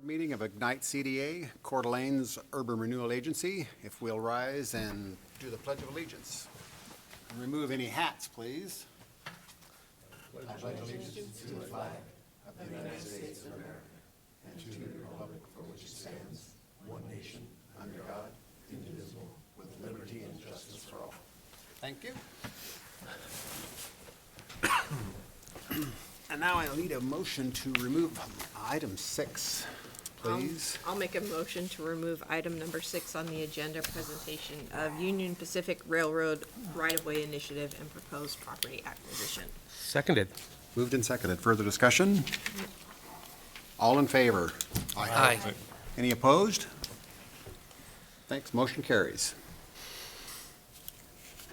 Meeting of Ignite CDA, Coeur d'Alene's Urban Renewal Agency. If we'll rise and do the Pledge of Allegiance. And remove any hats, please. I pledge allegiance to the flag of the United States of America and to the republic for which it stands, one nation, under God, indivisible, with liberty and justice for all. Thank you. And now I'll need a motion to remove item 6. Please. I'll make a motion to remove item number 6 on the agenda, presentation of Union Pacific Railroad right-of-way initiative and proposed property acquisition. Seconded. Moved and seconded. Further discussion? All in favor? Aye. Any opposed? Thanks. Motion carries.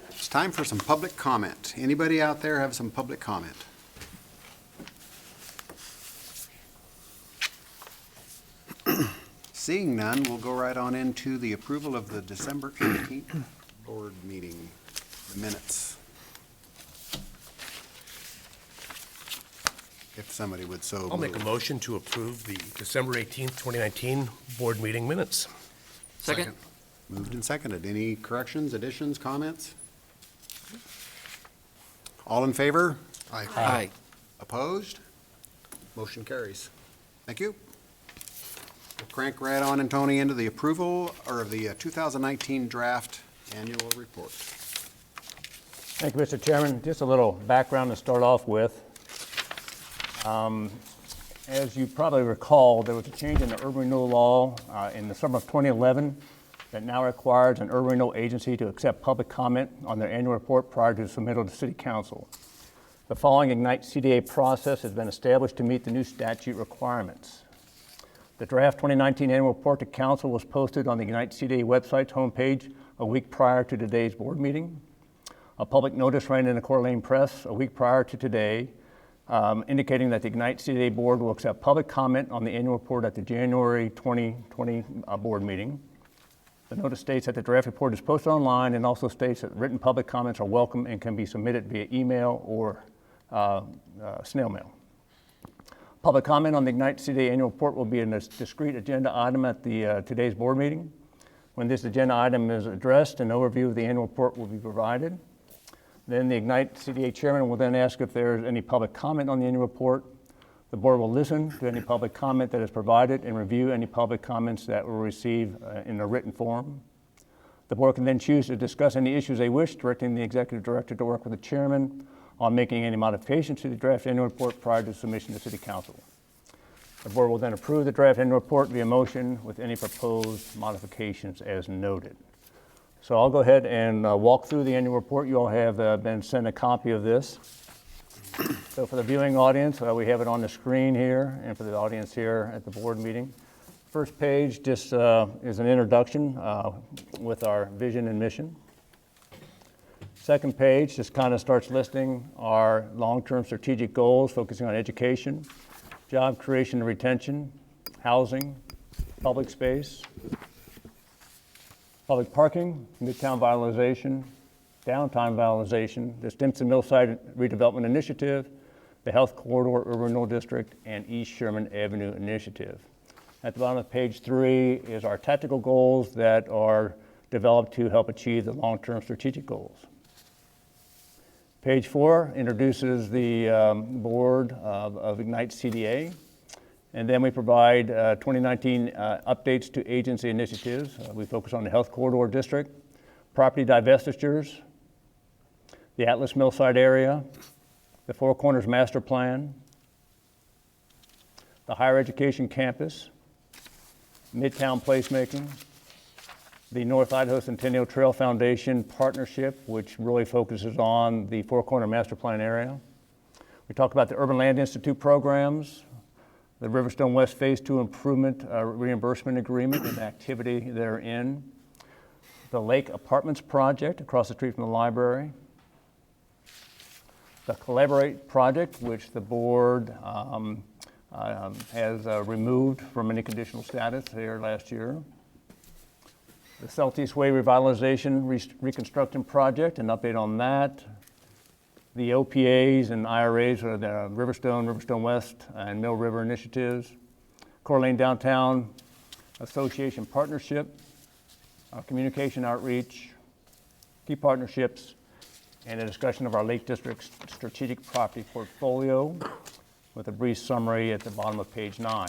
It's time for some public comment. Anybody out there have some public comment? Seeing none, we'll go right on into the approval of the December 18th board meeting, the minutes. If somebody would so I'll make a move. motion to approve the December 18th, 2019 board meeting minutes. Second. Moved and seconded. Any corrections, additions, comments? All in favor? Aye. Opposed? Motion carries. Thank you. We'll crank right on and Tony into the approval of the 2019 draft annual report. Thank you, Mr. Chairman. Just a little background to start off with. As you probably recall, there was a change in the urban renewal law in the summer of 2011 that now requires an urban renewal agency to accept public comment on their annual report prior to submittal to City Council. The following Ignite CDA process has been established to meet the new statute requirements. The draft 2019 annual report to Council was posted on the Ignite CDA website's homepage a week prior to today's board meeting. A public notice ran in the Coeur d'Alene Press a week prior to today, indicating that the Ignite CDA board will accept public comment on the annual report at the January 2020 board meeting. The notice states that the draft report is posted online and also states that written public comments are welcome and can be submitted via email or snail mail. Public comment on the Ignite CDA annual report will be a discrete agenda item at the today's board meeting. When this agenda item is addressed, an overview of the annual report will be provided. Then the Ignite CDA chairman will then ask if there is any public comment on the annual report. The board will listen to any public comment that is provided and review any public comments that were received in a written form. The board can then choose to discuss any issues they wish, directing the executive director to work with the chairman on making any modifications to the draft annual report prior to submission to City Council. The board will then approve the draft annual report via motion with any proposed modifications as noted. So I'll go ahead and walk through the annual report. You all have been sent a copy of this. So for the viewing audience, we have it on the screen here, and for the audience here at the board meeting. First page just is an introduction with our vision and mission. Second page just kind of starts listing our long-term strategic goals, focusing on education, job creation and retention, housing, public space, public parking, midtown vitalization, downtown vitalization, the Stimson Millside Redevelopment Initiative, the Health Corridor Urban Renewal District, and East Sherman Avenue Initiative. At the bottom of page 3 is our tactical goals that are developed to help achieve the long-term strategic goals. Page 4 introduces the board of Ignite CDA, and then we provide 2019 updates to agency initiatives. We focus on the Health Corridor District, property divestitures, the Atlas Millside area, the Four Corners Master Plan, the Higher Education Campus, Midtown Placemaking, the North Idaho Centennial Trail Foundation Partnership, which really focuses on the Four Corner Master Plan area. We talk about the Urban Land Institute programs, the Riverstone West Phase 2 Improvement Reimbursement Agreement and activity therein, the Lake Apartments Project across the street from the library, the Collaborate Project, which the board has removed from any conditional status here last year, the Southeast Way Revitalization Reconstruction Project, an update on that, the OPAs and IRAs, or the Riverstone West, and Mill River initiatives, Coeur d'Alene Downtown Association Partnership, communication outreach, key partnerships, and a discussion of our Lake District strategic property portfolio with a brief summary at the bottom of page 9.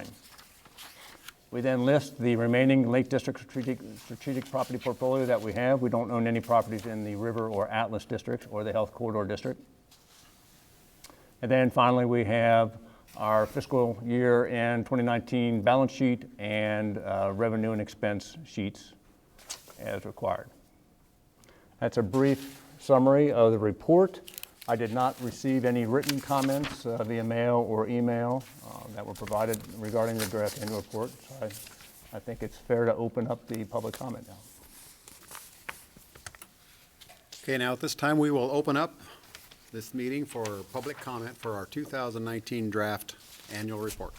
We then list the remaining Lake District strategic property portfolio that we have. We don't own any properties in the River or Atlas districts or the Health Corridor district. And then finally, we have our fiscal year end 2019 balance sheet and revenue and expense sheets as required. That's a brief summary of the report. I did not receive any written comments via mail or email that were provided regarding the draft annual report. So I think it's fair to open up the public comment now. Okay, now at this time, we will open up this meeting for public comment for our 2019 draft annual report.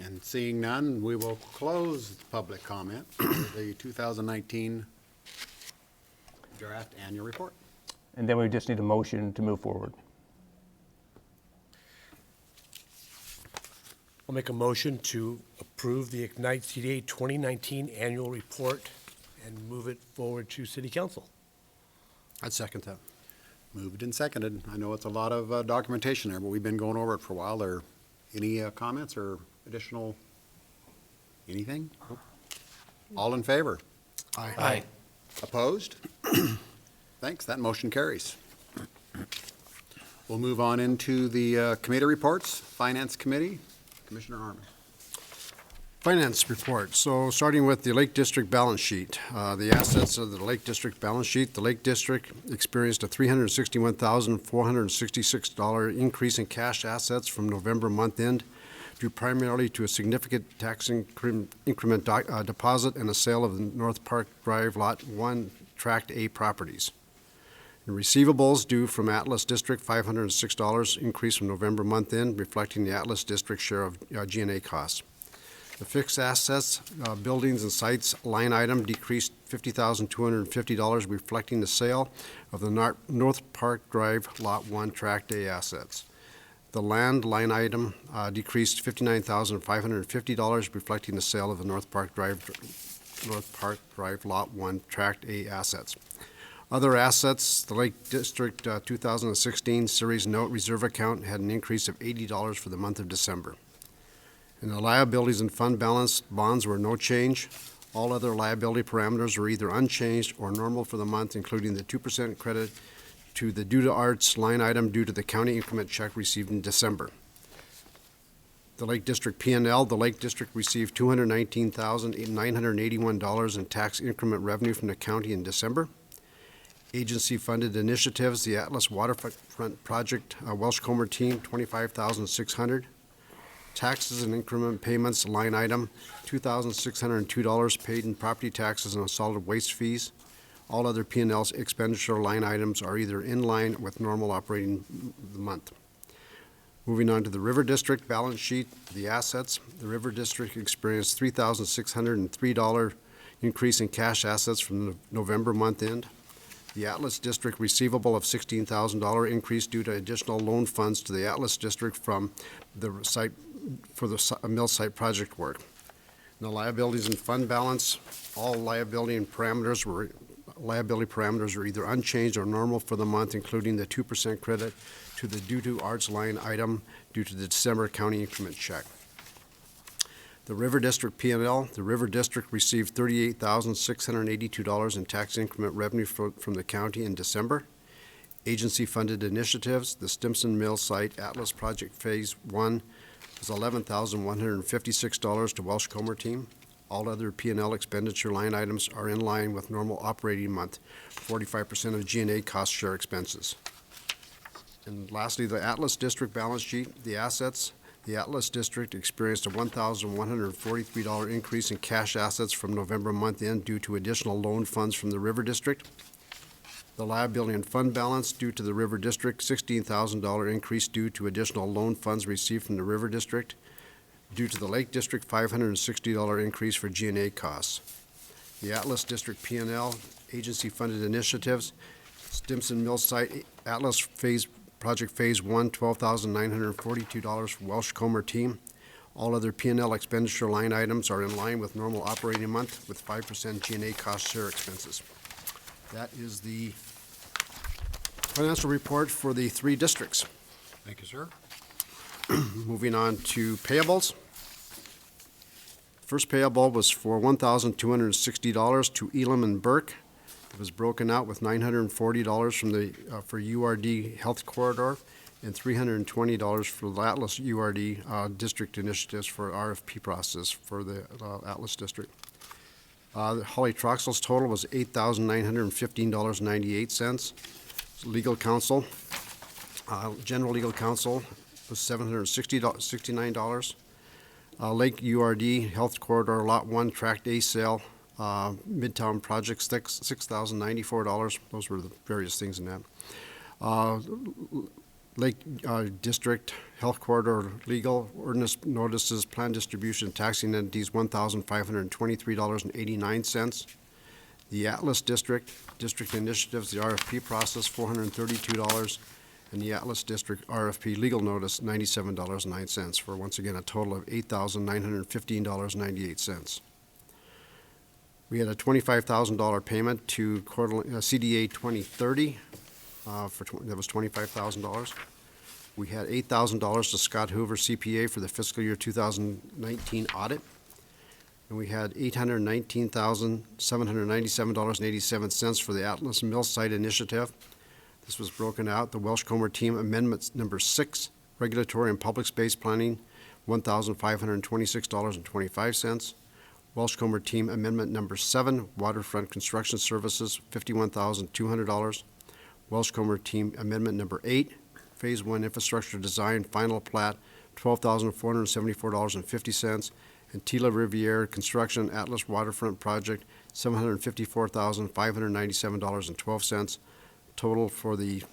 And seeing none, we will close public comment for the 2019 draft annual report. And then we just need a motion to move forward. I'll make a motion to approve the Ignite CDA 2019 annual report and move it forward to City Council. I'd second that. Moved and seconded. I know it's a lot of documentation there, but we've been going over it for a while. There any comments or additional anything? Nope. All in favor? Aye. Opposed? Thanks, that motion carries. We'll move on into the committee reports. Finance Committee, Commissioner Harmon. Finance report. So starting with the Lake District balance sheet, the assets of the Lake District balance sheet, the Lake District experienced a $361,466 increase in cash assets from November month end, due primarily to a significant tax increment deposit and a sale of the North Park Drive Lot 1 Tract A properties. And receivables due from Atlas District, $506 increase from November month end, reflecting the Atlas District share of G&A costs. The fixed assets, buildings and sites line item decreased $50,250, reflecting the sale of the North Park Drive Lot 1 Tract A assets. The land line item decreased $59,550, reflecting the sale of the North Park Drive Lot 1 Tract A assets. Other assets, the Lake District 2016 Series Note Reserve Account had an increase of $80 for the month of December. In the liabilities and fund balance, bonds were no change. All other liability parameters were either unchanged or normal for the month, including the 2% credit to the due to arts line item due to the county increment check received in December. The Lake District P&L, the Lake District received $219,981 in tax increment revenue from the county in December. Agency-funded initiatives, the Atlas Waterfront Project, Welsh-Comer Team, $25,600. Taxes and increment payments line item, $2,602 paid in property taxes and solid waste fees. All other P&L expenditure line items are either in line with normal operating month. Moving on to the River District balance sheet, the assets. The River District experienced $3,603 increase in cash assets from the November month end. The Atlas District receivable of $16,000 increase due to additional loan funds to the Atlas District from the site for the mill site project work. And the liabilities and fund balance, all liability parameters were either unchanged or normal for the month, including the 2% credit to the due to arts line item due to the December county increment check. The River District P&L, the River District received $38,682 in tax increment revenue from the county in December. Agency-funded initiatives, the Stimson Mill Site Atlas Project Phase 1 was $11,156 to Welsh-Comer Team. All other P&L expenditure line items are in line with normal operating month, 45% of G&A cost share expenses. And lastly, the Atlas District balance sheet, the assets. The Atlas District experienced a $1,143 increase in cash assets from November month end due to additional loan funds from the River District. The liability and fund balance due to the River District, $16,000 increase due to additional loan funds received from the River District. Due to the Lake District, $560 increase for G&A costs. The Atlas District P&L, agency-funded initiatives, Stimson Mill Site, Atlas Phase Project Phase 1, $12,942 for Welsh Comer team. All other p and L expenditure line items are in line with normal operating month with 5% G&A cost share expenses. That is the financial report for the 3 districts. Thank you, sir. Moving on to payables. First payable was for $1,260 to Elam and Burke. It was broken out with $940 from the, for URD Health Corridor and $320 for the Atlas URD district initiatives for RFP process for the Atlas district. Holly Troxel's total was $8,915.98. Legal counsel, general legal counsel was $769. Lake URD Health Corridor Lot 1 Tract A sale, Midtown Project $6,094. Those were the various things in that. Lake District Health Corridor Legal Ordinance Notices, Plan Distribution, Taxing Entities, $1,523.89. The Atlas District Initiatives, the RFP process, $432. And the Atlas District RFP Legal Notice, $97.09, for once again a total of $8,915.98. We had a $25,000 payment to CDA 2030, that was $25,000. We had $8,000 to Scott Hoover CPA for the fiscal year 2019 audit. And we had $819,797.87 for the Atlas Mill Site Initiative. This was broken out. The Welsh Comer Team Amendment Number 6, Regulatory and Public Space Planning, $1,526.25. Welsh Comer Team Amendment Number 7, Waterfront Construction Services, $51,200. Welsh Comer Team Amendment Number 8, Phase 1 Infrastructure Design Final Plat, $12,474.50. And Tila Riviere Construction Atlas Waterfront Project, $754,597.12. Total for the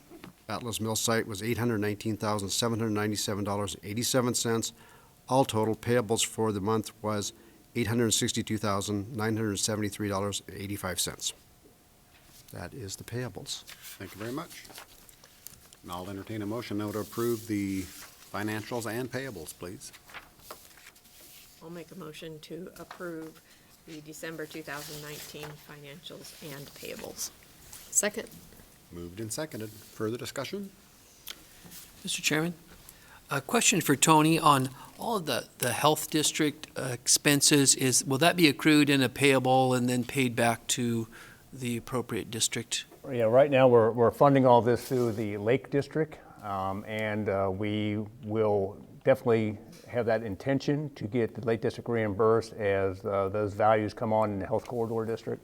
Atlas Mill site was $819,797.87. All total payables for the month was $862,973.85. That is the payables. Thank you very much. And I'll entertain a motion now to approve the financials and payables, please. I'll make a motion to approve the December 2019 financials and payables. Second. Moved and seconded. Further discussion? Mr. Chairman, a question for Tony on all of the health district expenses. Will that be accrued in a payable and then paid back to the appropriate district? Yeah, right now, we're funding all this through the Lake District, and we will definitely have that intention to get the Lake District reimbursed as those values come on in the Health Corridor District.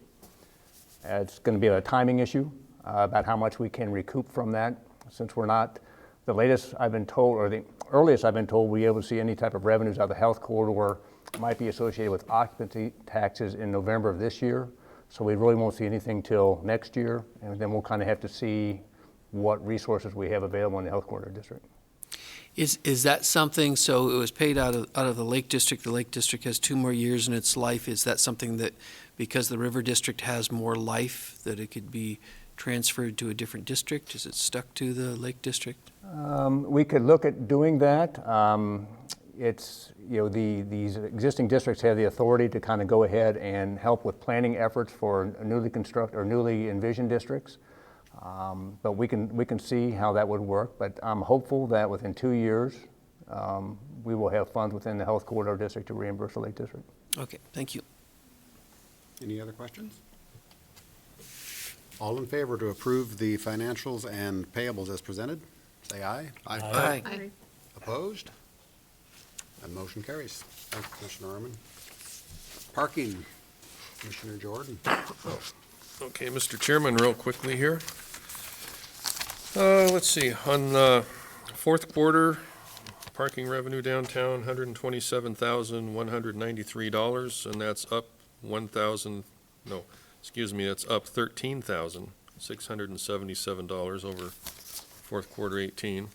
It's going to be a timing issue about how much we can recoup from that, since we're not, the latest I've been told, or the earliest I've been told, we'll be able to see any type of revenues out of the Health Corridor might be associated with occupancy taxes in November of this year. So we really won't see anything till next year, and then we'll kind of have to see what resources we have available in the Health Corridor District. Is that something, so it was paid out of the Lake District has 2 more years in its life. Is that something that, because the River District has more life, that it could be transferred to a different district? Is it stuck to the Lake District? We could look at doing that. It's, these existing districts have the authority to kind of go ahead and help with planning efforts for newly constructed or newly envisioned districts. But we can see how that would work. But I'm hopeful that within 2 years, we will have funds within the Health Corridor District to reimburse the Lake District. Okay, thank you. Any other questions? All in favor to approve the financials and payables as presented, say aye. Aye. Aye. Opposed? And motion carries. Thank you, Commissioner Arman. Parking, Commissioner Jordan. Okay, Mr. Chairman, real quickly here. Let's see, on fourth quarter, parking revenue downtown, $127,193, and that's up that's up $13,677 over fourth quarter 18.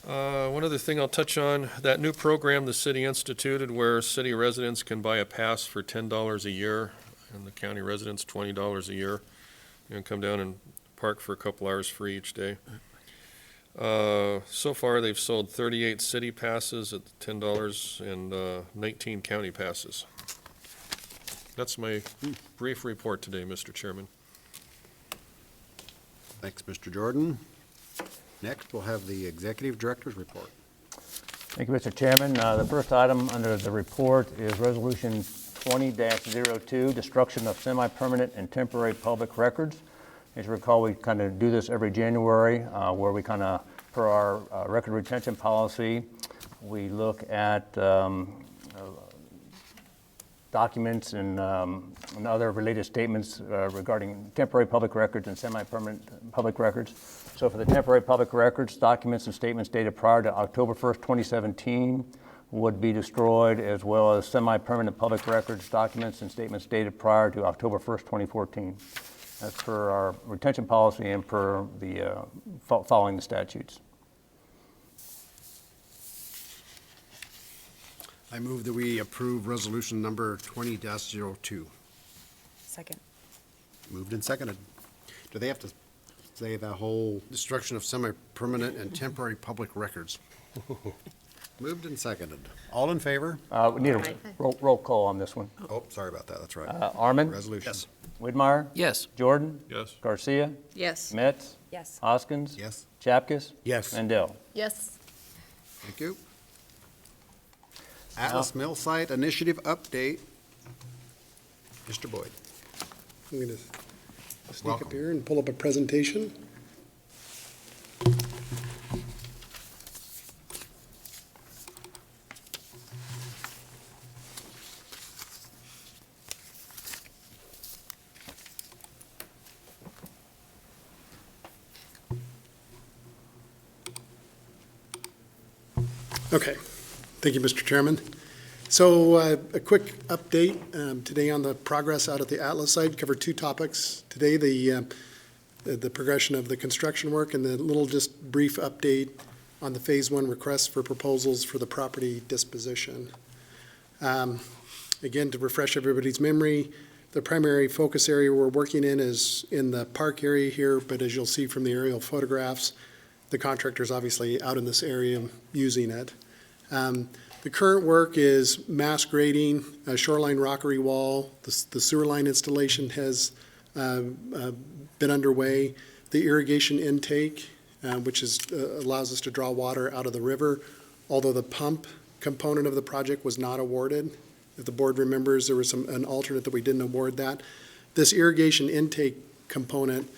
One other thing I'll touch on, that new program the city instituted where city residents can buy a pass for $10 a year and the county residents $20 a year. You can come down and park for a couple hours free each day. So far, they've sold 38 city passes at $10 and 19 county passes. That's my brief report today, Mr. Chairman. Thanks, Mr. Jordan. Next, we'll have the Executive Director's report. Thank you, Mr. Chairman. The first item under the report is Resolution 20-02, destruction of semi-permanent and temporary public records. As you recall, we kind of do this every January, where we kind of, per our record retention policy, we look at documents and other related statements regarding temporary public records and semi-permanent public records. So for the temporary public records, documents and statements dated prior to October 1st, 2017 would be destroyed, as well as semi-permanent public records, documents and statements dated prior to October 1st, 2014. That's per our retention policy and per the following the statutes. I move that we approve resolution number 20-02. Second. Moved and seconded. Do they have to say the whole, Destruction of semi-permanent and temporary public records. moved and seconded? All in favor? We need a Aye. roll call on this one. Oh, sorry about that, that's right. Arman? Resolution. Widmeyer? Yes. Jordan? Yes. Garcia? Yes. Metz? Yes. Hoskins? Yes, Chapkus? Yes. Mandel? Yes. thank you. Atlas Mill Site Initiative update. Mr. Boyd. I'm going to sneak Welcome. up here and pull up a presentation. Okay. Thank you, Mr. Chairman. So a quick update today on the progress out at the Atlas site. Covered two topics today, the progression of the construction work and the little just brief update on the Phase 1 request for proposals for the property disposition. Again, to refresh everybody's memory, the primary focus area we're working in is in the park area here, but as you'll see from the aerial photographs, the contractor's obviously out in this area using it. The current work is mass grading, a shoreline rockery wall. The sewer line installation has been underway. The irrigation intake, which allows us to draw water out of the river, although the pump component of the project was not awarded. If the board remembers, there was an alternate that we didn't award that. This irrigation intake component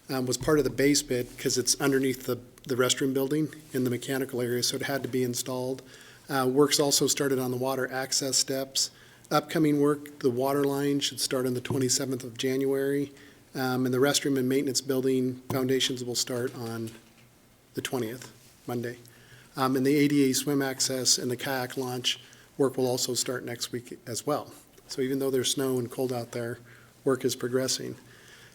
was part of the base bid because it's underneath the restroom building in the mechanical area, so it had to be installed. Work's also started on the water access steps. Upcoming work, the water line should start on the 27th of January, and the restroom and maintenance building foundations will start on the 20th, Monday. And the ADA swim access and the kayak launch work will also start next week as well. So even though there's snow and cold out there, work is progressing.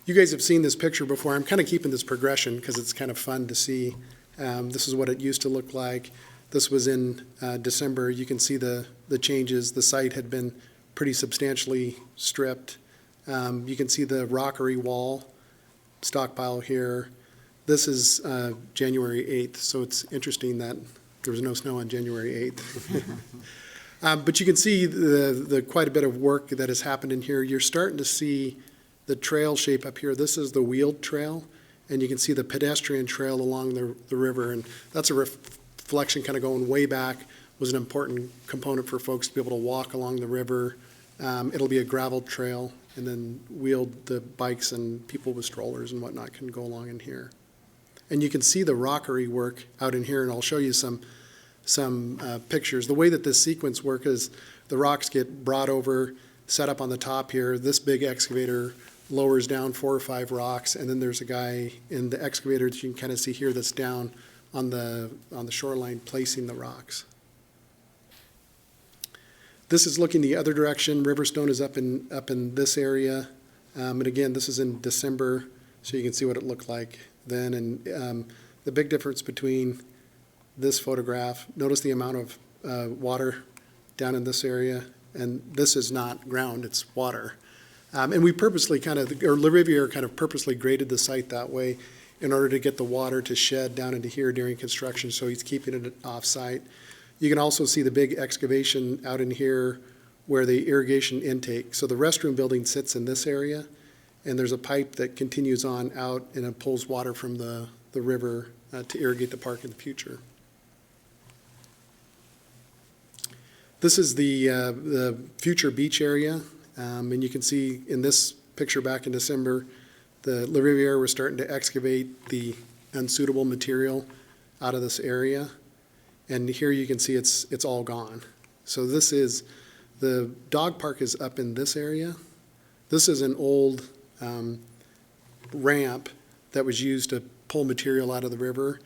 You guys have seen this picture before. I'm kind of keeping this progression because it's kind of fun to see. This is what it used to look like. This was in December. You can see the changes. The site had been pretty substantially stripped. You can see the rockery wall stockpile here. This is January 8th, so it's interesting that there was no snow on January 8th. But you can see the quite a bit of work that has happened in here. You're starting to see the trail shape up here. This is the wheeled trail, and you can see the pedestrian trail along the river, and that's a reflection kind of going way back, was an important component for folks to be able to walk along the river. It'll be a gravel trail, and then wheeled, the bikes and people with strollers and whatnot can go along in here. And you can see the rockery work out in here, and I'll show you some pictures. The way that this sequence works is the rocks get brought over, set up on the top here. This big excavator lowers down 4 or 5 rocks, and then there's a guy in the excavator that you can kind of see here that's down on the shoreline placing the rocks. This is looking the other direction. Riverstone is up in this area. And again, this is in December, so you can see what it looked like then. And the big difference between this photograph, notice the amount of water down in this area, and this is not ground, it's water. And we purposely or La Riviere kind of purposely graded the site that way. in order to get the water to shed down into here during construction, so he's keeping it off-site. You can also see the big excavation out in here where the irrigation intake, so the restroom building sits in this area, and there's a pipe that continues on out and it pulls water from the river to irrigate the park in the future. This is the future beach area, and you can see in this picture back in December, the La Riviere was starting to excavate the unsuitable material out of this area, and here you can see it's all gone. So this is, the dog park is up in this area. This is an old ramp that was used to pull material out of the river.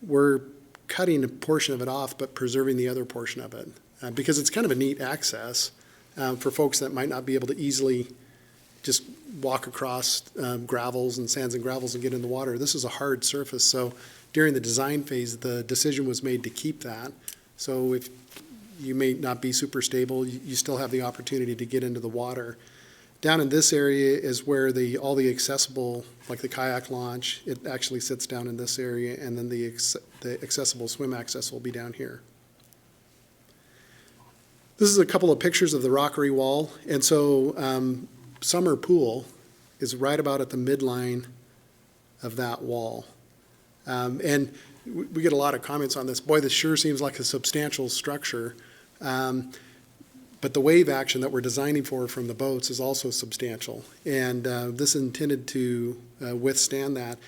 We're cutting a portion of it off, but preserving the other portion of it. Because it's kind of a neat access for folks that might not be able to easily just walk across gravels and sands and gravels and get in the water. This is a hard surface, so during the design phase, the decision was made to keep that. So if you may not be super stable, you still have the opportunity to get into the water. Down in this area is where all the accessible, like the kayak launch, it actually sits down in this area, and then the accessible swim access will be down here. This is a couple of pictures of the rockery wall, and so Summer Pool is right about at the midline of that wall. And we get a lot of comments on this. Boy, this sure seems like a substantial structure. But the wave action that we're designing for from the boats is also substantial. And this is intended to withstand that.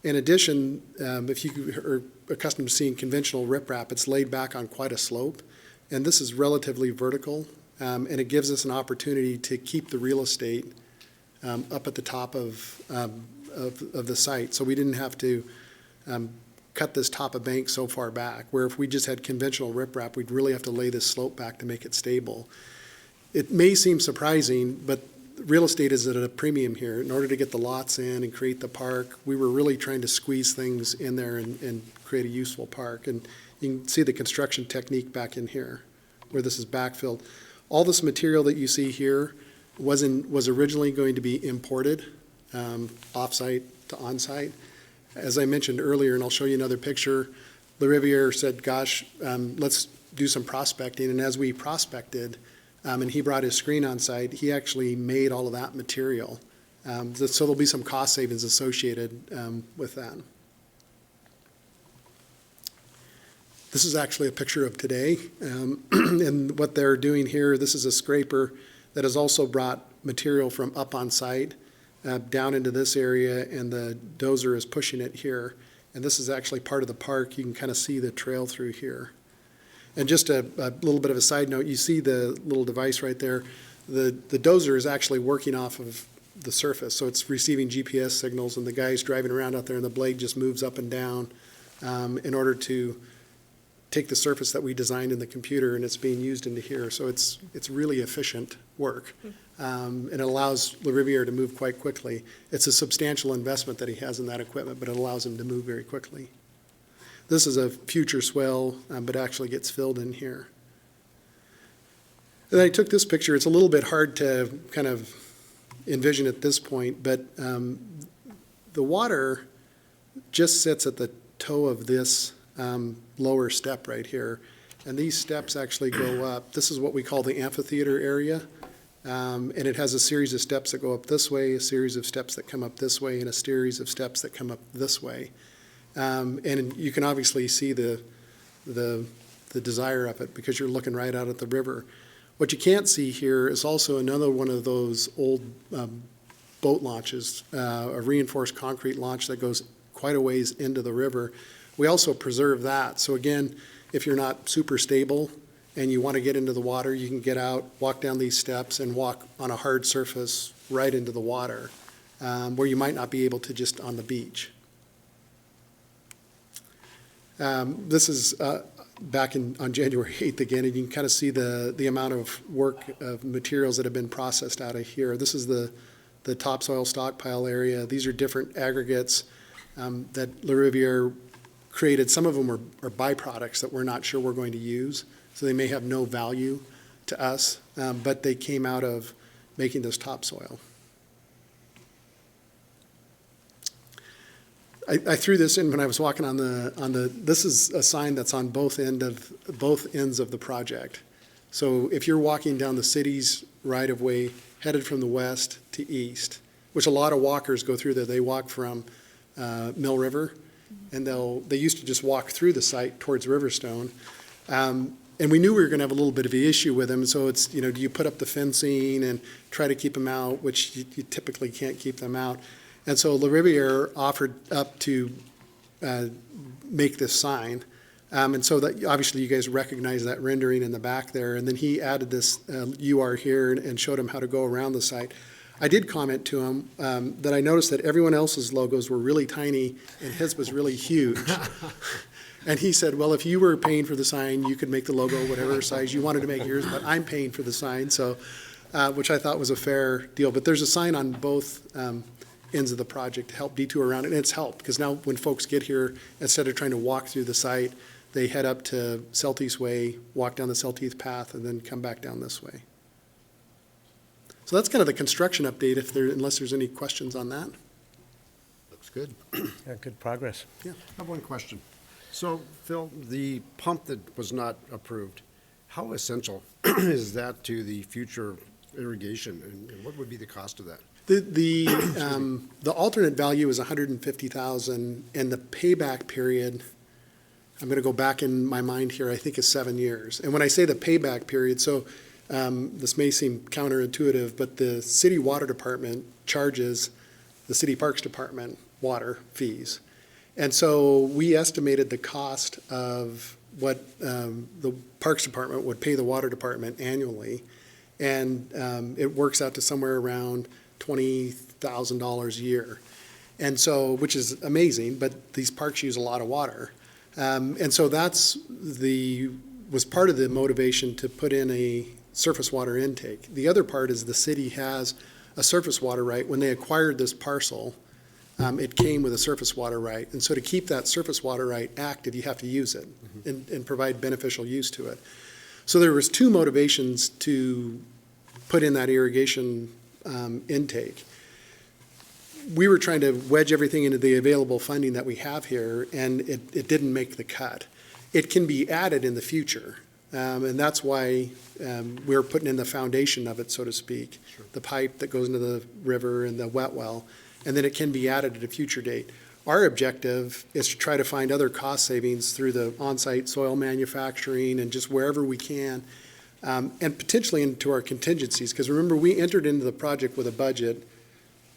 In addition, if you are accustomed to seeing conventional riprap, it's laid back on quite a slope. And this is relatively vertical, and it gives us an opportunity to keep the real estate up at the top of the site. So we didn't have to cut this top of bank so far back, where if we just had conventional riprap, we'd really have to lay this slope back to make it stable. It may seem surprising, but real estate is at a premium here. In order to get the lots in and create the park, we were really trying to squeeze things in there and create a useful park. And you can see the construction technique back in here, where this is backfilled. All this material that you see here was originally going to be imported off-site to on-site. As I mentioned earlier, and I'll show you another picture, La Riviere said, gosh, let's do some prospecting. And as we prospected, and he brought his screen on site, he actually made all of that material. So there'll be some cost savings associated with that. This is actually a picture of today, and what they're doing here, this is a scraper that has also brought material from up on site down into this area, and the dozer is pushing it here. And this is actually part of the park. You can kind of see the trail through here. And just a little bit of a side note, you see the little device right there. The dozer is actually working off of the surface, so it's receiving GPS signals, and the guy's driving around out there, and the blade just moves up and down in order to take the surface that we designed in the computer, and it's being used into here. So it's really efficient work, and it allows La Riviere to move quite quickly. It's a substantial investment that he has in that equipment, but it allows him to move very quickly. This is a future swell, but actually gets filled in here. And I took this picture. It's a little bit hard to kind of envision at this point, but the water just sits at the toe of this lower step right here. And these steps actually go up. This is what we call the amphitheater area. And it has a series of steps that go up this way, a series of steps that come up this way, and a series of steps that come up this way. And you can obviously see the desire of it because you're looking right out at the river. What you can't see here is also another one of those old boat launches, a reinforced concrete launch that goes quite a ways into the river. We also preserve that. So again, if you're not super stable and you want to get into the water, you can get out, walk down these steps, and walk on a hard surface right into the water, where you might not be able to just on the beach. This is back on January 8th again, and you can kind of see the amount of work of materials that have been processed out of here. This is the topsoil stockpile area. These are different aggregates that La Riviere created. Some of them are byproducts that we're not sure we're going to use, so they may have no value to us, but they came out of making this topsoil. I threw this in when I was walking on the, this is a sign that's on both ends of the project. So if you're walking down the city's right-of-way, headed from the west to east, which a lot of walkers go through there, they walk from Mill River, and they used to just walk through the site towards Riverstone. And we knew we were going to have a little bit of an issue with them, so it's, do you put up the fencing and try to keep them out, which you typically can't keep them out. And so La Riviere offered up to make this sign. And so that, obviously, you guys recognize that rendering in the back there. And then he added this "You are here" and showed him how to go around the site. I did comment to him that I noticed that everyone else's logos were really tiny and his was really huge. And he said, well, if you were paying for the sign, you could make the logo whatever size you wanted to make yours, but I'm paying for the sign, so, which I thought was a fair deal. But there's a sign on both ends of the project to help detour around it, and it's helped, because now when folks get here, instead of trying to walk through the site, they head up to Celtice Way, walk down the Celtice path, and then come back down this way. So that's kind of the construction update, unless there's any questions on that. Looks good. Yeah, good progress. I have one question. So, Phil, the pump that was not approved, how essential is that to the future irrigation, and what would be the cost of that? The alternate value is $150,000, and the payback period, I'm going to go back in my mind here, I think is 7 years. And when I say the payback period, so this may seem counterintuitive, but the city water department charges the city parks department water fees. And so we estimated the cost of what the Parks Department would pay the Water Department annually, and it works out to somewhere around $20,000 a year. And so, which is amazing, but these parks use a lot of water. And so was part of the motivation to put in a surface water intake. The other part is the city has a surface water right. When they acquired this parcel, it came with a surface water right. And so to keep that surface water right active, you have to use it and provide beneficial use to it. So there was two motivations to put in that irrigation intake. We were trying to wedge everything into the available funding that we have here, and it didn't make the cut. It can be added in the future, and that's why we're putting in the foundation of it, so to speak, the pipe that goes into the river and the wet well. And then it can be added at a future date. Our objective is to try to find other cost savings through the on-site soil manufacturing and just wherever we can, and potentially into our contingencies. Because remember, we entered into the project with a budget,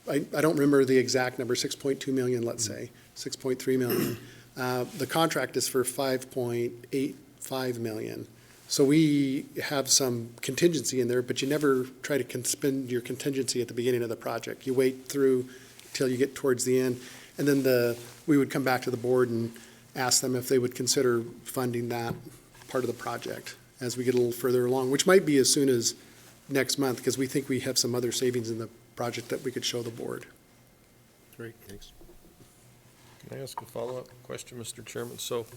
I don't remember the exact number, 6.2 million, let's say, 6.3 million. The contract is for 5.85 million. So we have some contingency in there, but you never try to spend your contingency at the beginning of the project. You wait through till you get towards the end, and then we would come back to the board and ask them if they would consider funding that part of the project as we get a little further along, which might be as soon as next month, because we think we have some other savings in the project that we could show the board. Great, thanks. Can I ask a follow-up question, Mr. Chairman? So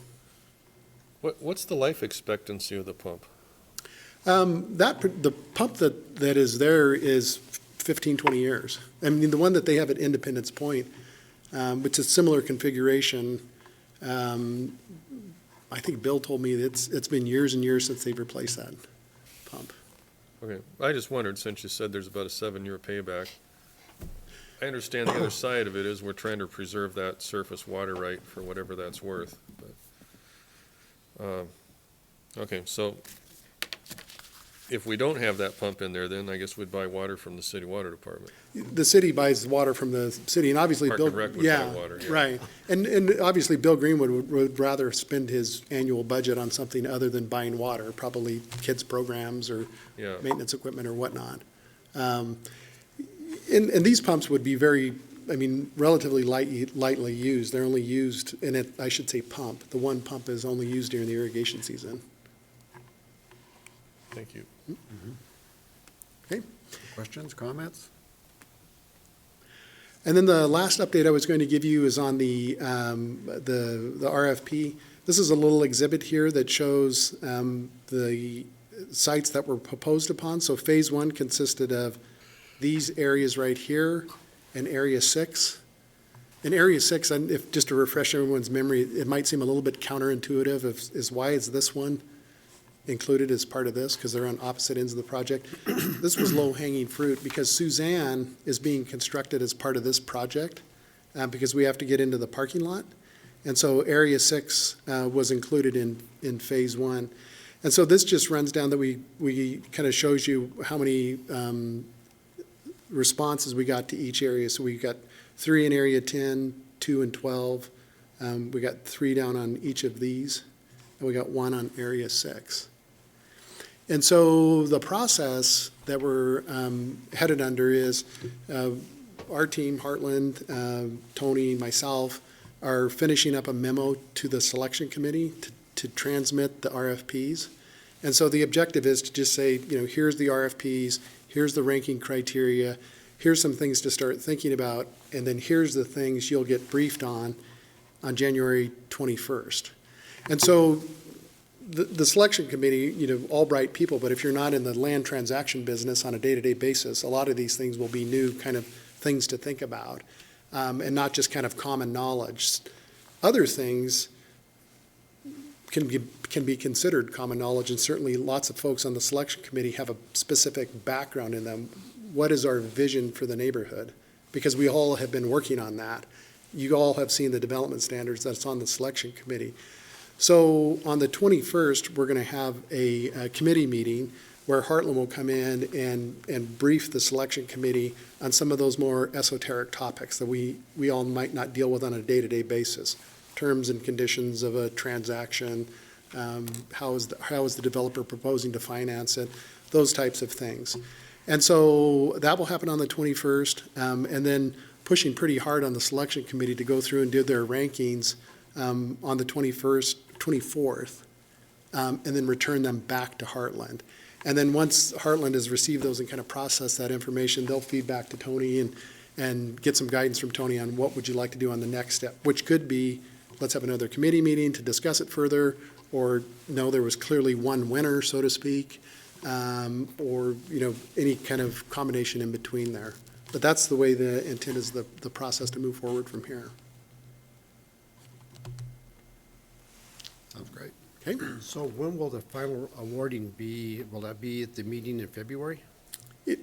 what's the life expectancy of the pump? The pump that is there is 15, 20 years. I mean, the one that they have at Independence Point, which is similar configuration, I think Bill told me that it's been years and years since they've replaced that pump. Okay, I just wondered, since you said there's about a 7-year payback, I understand the other side of it is we're trying to preserve that surface water right for whatever that's worth. But, okay, so if we don't have that pump in there, then I guess we'd buy water from the city water department. The city buys water from the city, and obviously Park Bill. and Rec would buy water, yeah. Right. And obviously Bill Greenwood would rather spend his annual budget on something other than buying water, probably kids' programs or Yeah. maintenance equipment or whatnot. And these pumps would be relatively lightly used. They're only used, I should say pump. The one pump is only used during the irrigation season. Thank you. Okay, questions, comments? And then the last update I was going to give you is on the RFP. This is a little exhibit here that shows the sites that were proposed upon. So phase 1 consisted of these areas right here and area 6. In Area 6, and if, just to refresh everyone's memory, it might seem a little bit counterintuitive is why is this one included as part of this? Because they're on opposite ends of the project. This was low-hanging fruit because Suzanne is being constructed as part of this project because we have to get into the parking lot. And so Area 6 was included in Phase 1. And so this just runs down that we kind of shows you how many responses we got to each area. So we got 3 in Area 10, 2 and 12. We got 3 down on each of these, and we got 1 on Area 6. And so the process that we're headed under is our team, Heartland, Tony, myself, are finishing up a memo to the selection committee to transmit the RFPs. And so the objective is to just say, here's the RFPs, here's the ranking criteria, here's some things to start thinking about, and then here's the things you'll get briefed on January 21st. And so the selection committee, all bright people, but if you're not in the land transaction business on a day-to-day basis, a lot of these things will be new kind of things to think about, and not just kind of common knowledge. Other things can be considered common knowledge, and certainly lots of folks on the selection committee have a specific background in them. What is our vision for the neighborhood? Because we all have been working on that. You all have seen the development standards that's on the selection committee. So on the 21st, we're going to have a committee meeting where Heartland will come in and brief the selection committee on some of those more esoteric topics that we all might not deal with on a day-to-day basis. Terms and conditions of a transaction, how is the developer proposing to finance it, those types of things. And so that will happen on the 21st, and then pushing pretty hard on the selection committee to go through and do their rankings on the 24th, and then return them back to Heartland. And then once Heartland has received those and kind of processed that information, they'll feed back to Tony and get some guidance from Tony on what would you like to do on the next step, which could be, let's have another committee meeting to discuss it further, or no, there was clearly one winner, so to speak, or, any kind of combination in between there. But that's the way the intent is, the process to move forward from here. Sounds great. Okay? So when will the final awarding be? Will that be at the meeting in February? It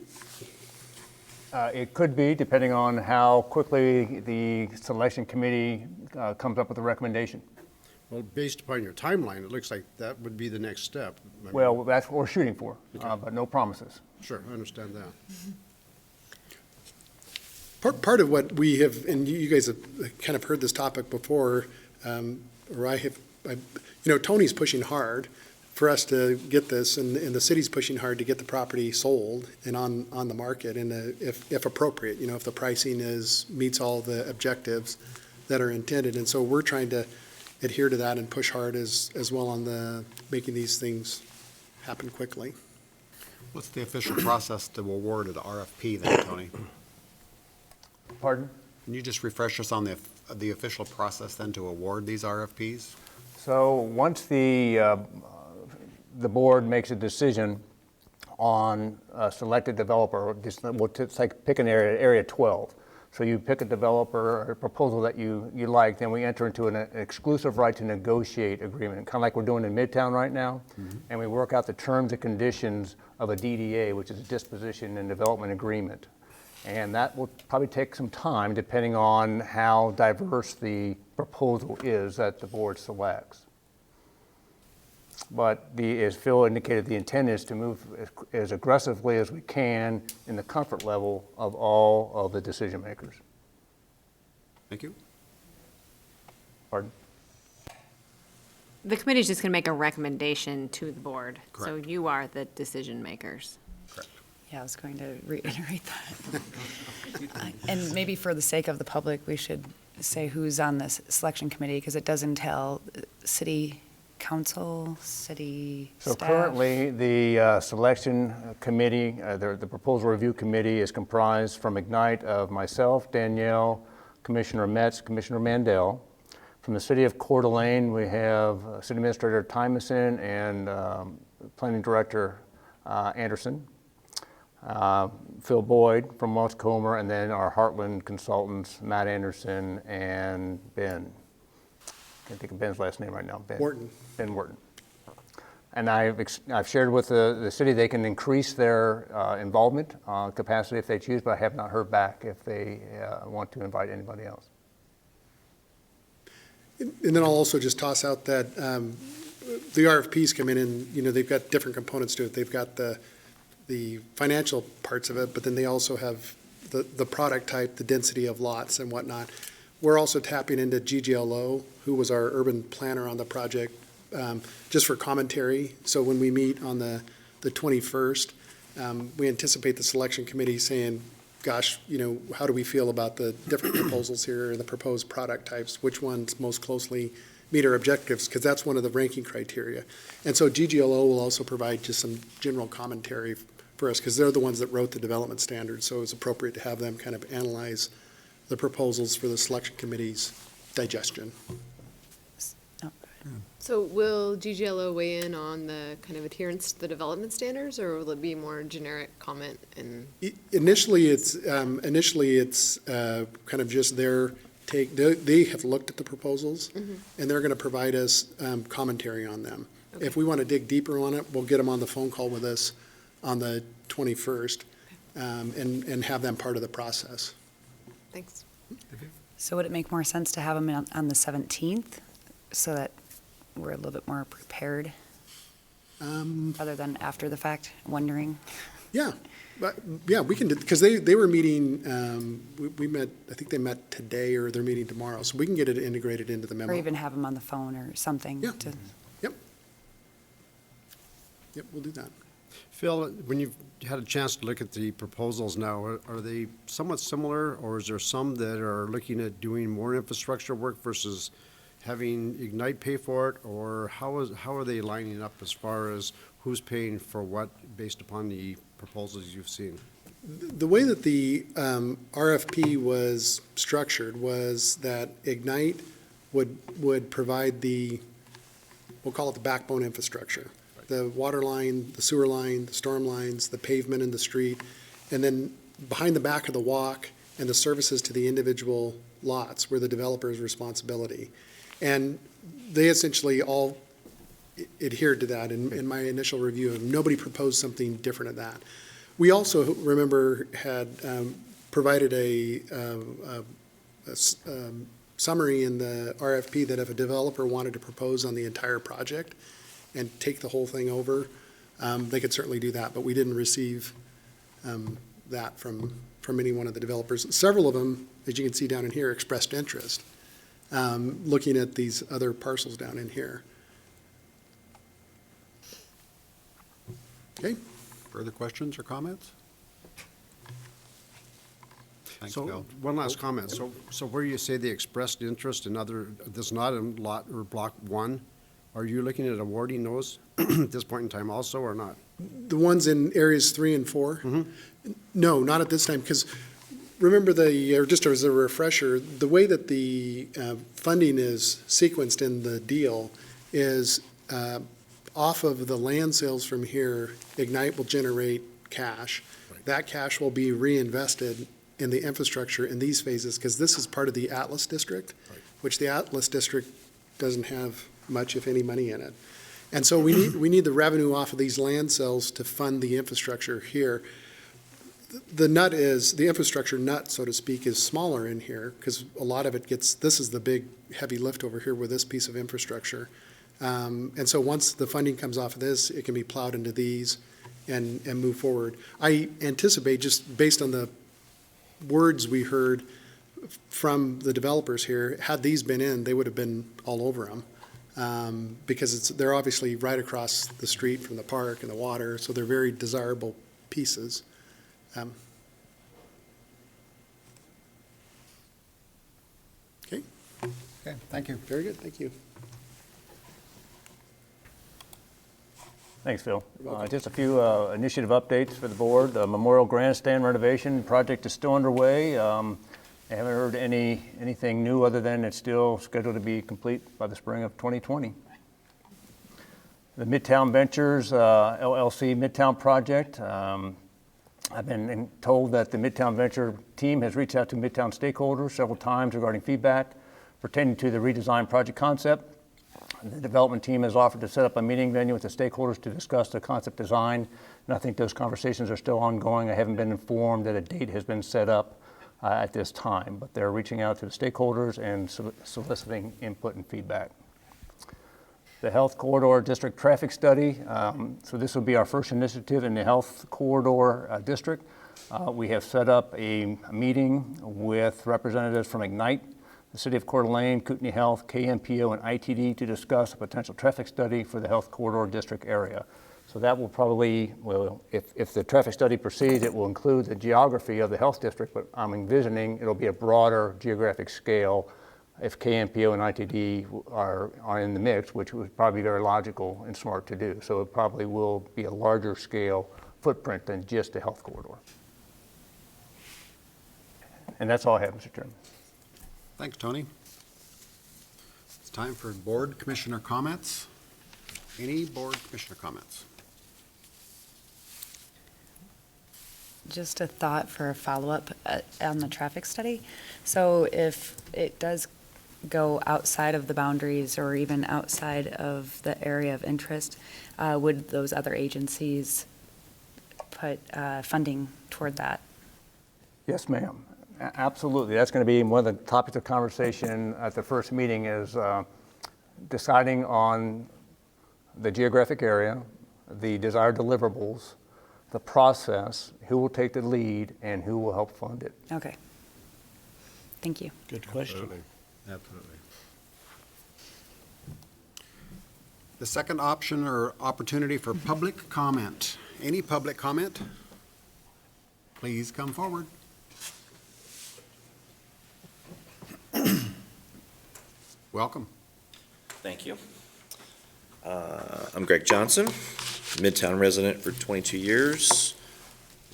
could be, depending on how quickly the selection committee comes up with a recommendation. Well, based upon your timeline, it looks like that would be the next step. I mean, Well, that's what we're shooting for, but no promises. Sure, I understand that. Part of what we have, and you guys have kind of heard this topic before, or Tony's pushing hard for us to get this, and the city's pushing hard to get the property sold and on the market, and if appropriate, if the pricing meets all the objectives that are intended. And so we're trying to adhere to that and push hard as well on making these things happen quickly. What's the official process to award the RFP then, Tony? Pardon? Can you just refresh us on the official process then to award these RFPs? So once the board makes a decision on a selected developer, we'll pick an area 12. So you pick a developer or a proposal that you like, then we enter into an exclusive right to negotiate agreement, kind of like we're doing in Midtown right now. Mm-hmm. And we work out the terms and conditions of a DDA, which is a disposition and development agreement. And that will probably take some time depending on how diverse the proposal is that the board selects. But as Phil indicated, the intent is to move as aggressively as we can in the comfort level of all of the decision makers. Thank you. Pardon? The committee's just going to make a recommendation to the board. So Correct. you are the decision makers. Correct. Yeah, I was going to reiterate that. And maybe for the sake of the public, we should say who's on this selection committee, because it does entail city council, city So staff. currently, the selection committee, the proposal review committee is comprised from Ignite of myself, Danielle, Commissioner Metz, Commissioner Mandel. From the city of Coeur d'Alene, we have City Administrator Tymason and Planning Director Anderson. Phil Boyd from Welch-Comer, and then our Heartland consultants, Matt Anderson and Ben. Can't think of Ben's last name right now. Wharton. Ben Wharton. And I've shared with the city they can increase their involvement capacity if they choose, but I have not heard back if they want to invite anybody else. And then I'll also just toss out that the RFPs come in and, they've got different components to it. They've got the financial parts of it, but then they also have the product type, the density of lots and whatnot. We're also tapping into GGLO, who was our urban planner on the project, just for commentary. So when we meet on the 21st, we anticipate the selection committee saying, gosh, how do we feel about the different proposals here and the proposed product types? Which ones most closely meet our objectives? Because that's one of the ranking criteria. And so GGLO will also provide just some general commentary for us, because they're the ones that wrote the development standards. So it's appropriate to have them kind of analyze the proposals for the selection committee's digestion. So will GGLO weigh in on the kind of adherence to the development standards, or will it be more generic comment and? Initially, it's kind of just their take. They have looked at the proposals, and they're going to provide us commentary on them. Okay. If we want to dig deeper on it, we'll get them on the phone call with us on the 21st, and have them part of the process. Thanks. So would it make more sense to have them on the 17th so that we're a little bit more prepared other than after the fact, wondering? Yeah, but, yeah, we can do, because they were meeting, we met, I think they met today, or they're meeting tomorrow, so we can get it integrated into the memo. Or even have them on the phone or something? Yeah. to- Yep, we'll do that. Phil, when you've had a chance to look at the proposals now, are they somewhat similar, or is there some that are looking at doing more infrastructure work versus having Ignite pay for it, or how are they lining up as far as who's paying for what based upon the proposals you've seen? The way that the RFP was structured was that Ignite would provide we'll call it the backbone infrastructure. The water line, the sewer line, the storm lines, the pavement in the street, and then behind the back of the walk and the services to the individual lots were the developer's responsibility. And they essentially all adhered to that in my initial review, and nobody proposed something different of that. We also, remember, had provided a summary in the RFP that if a developer wanted to propose on the entire project and take the whole thing over, they could certainly do that, but we didn't receive that from any one of the developers. Several of them, as you can see down in here, expressed interest, looking at these other parcels down in here. Okay? Further questions or comments? Thanks, So, Phil. one last comment. So where you say they expressed interest in that's not in lot or block 1, are you looking at awarding those at this point in time also, or not? The ones in areas 3 and 4? No, not at this time, because remember or just as a refresher, the way that the funding is sequenced in the deal is off of the land sales from here, Ignite will generate cash. Right. That cash will be reinvested in the infrastructure in these phases, because this is part of the Atlas District, Right. which the Atlas District doesn't have much, if any, money in it. And so we need the revenue off of these land sales to fund the infrastructure here. The infrastructure nut, so to speak, is smaller in here, because a lot of it this is the big heavy lift over here with this piece of infrastructure. And so once the funding comes off of this, it can be plowed into these and move forward. I anticipate, just based on the words we heard from the developers here, had these been in, they would have been all over them. Because they're obviously right across the street from the park and the water, so they're very desirable pieces. Okay, Okay, thank you. very good, thank you. Thanks, Phil. Just a few initiative updates for the board. The Memorial Grandstand renovation project is still underway. I haven't heard anything new other than it's still scheduled to be complete by the spring of 2020. The Midtown Ventures LLC Midtown project, I've been told that the Midtown Venture team has reached out to Midtown stakeholders several times regarding feedback pertaining to the redesigned project concept. The development team has offered to set up a meeting venue with the stakeholders to discuss the concept design, and I think those conversations are still ongoing. I haven't been informed that a date has been set up at this time, but they're reaching out to the stakeholders and soliciting input and feedback. The Health Corridor District Traffic Study. So this will be our first initiative in the Health Corridor District. We have set up a meeting with representatives from Ignite, the City of Coeur d'Alene, Kootenai Health, KMPO, and ITD to discuss a potential traffic study for the Health Corridor District area. So that will probably, well, if the traffic study proceeds, it will include the geography of the health district, but I'm envisioning it'll be a broader geographic scale if KMPO and ITD are in the mix, which would probably be very logical and smart to do. So it probably will be a larger scale footprint than just the health corridor. And that's all I have, Mr. Chairman. Thanks, Tony. It's time for board commissioner comments. Any board commissioner comments? Just a thought for a follow-up on the traffic study. So if it does go outside of the boundaries or even outside of the area of interest, would those other agencies put funding toward that? Yes, ma'am. Absolutely. That's going to be one of the topics of conversation at the first meeting is deciding on the geographic area, the desired deliverables, the process, who will take the lead, and who will help fund it. Okay. Thank you. Good question. Absolutely. The second option or opportunity for public comment. Any public comment? Please come forward. Welcome. Thank you. I'm Greg Johnson, Midtown resident for 22 years.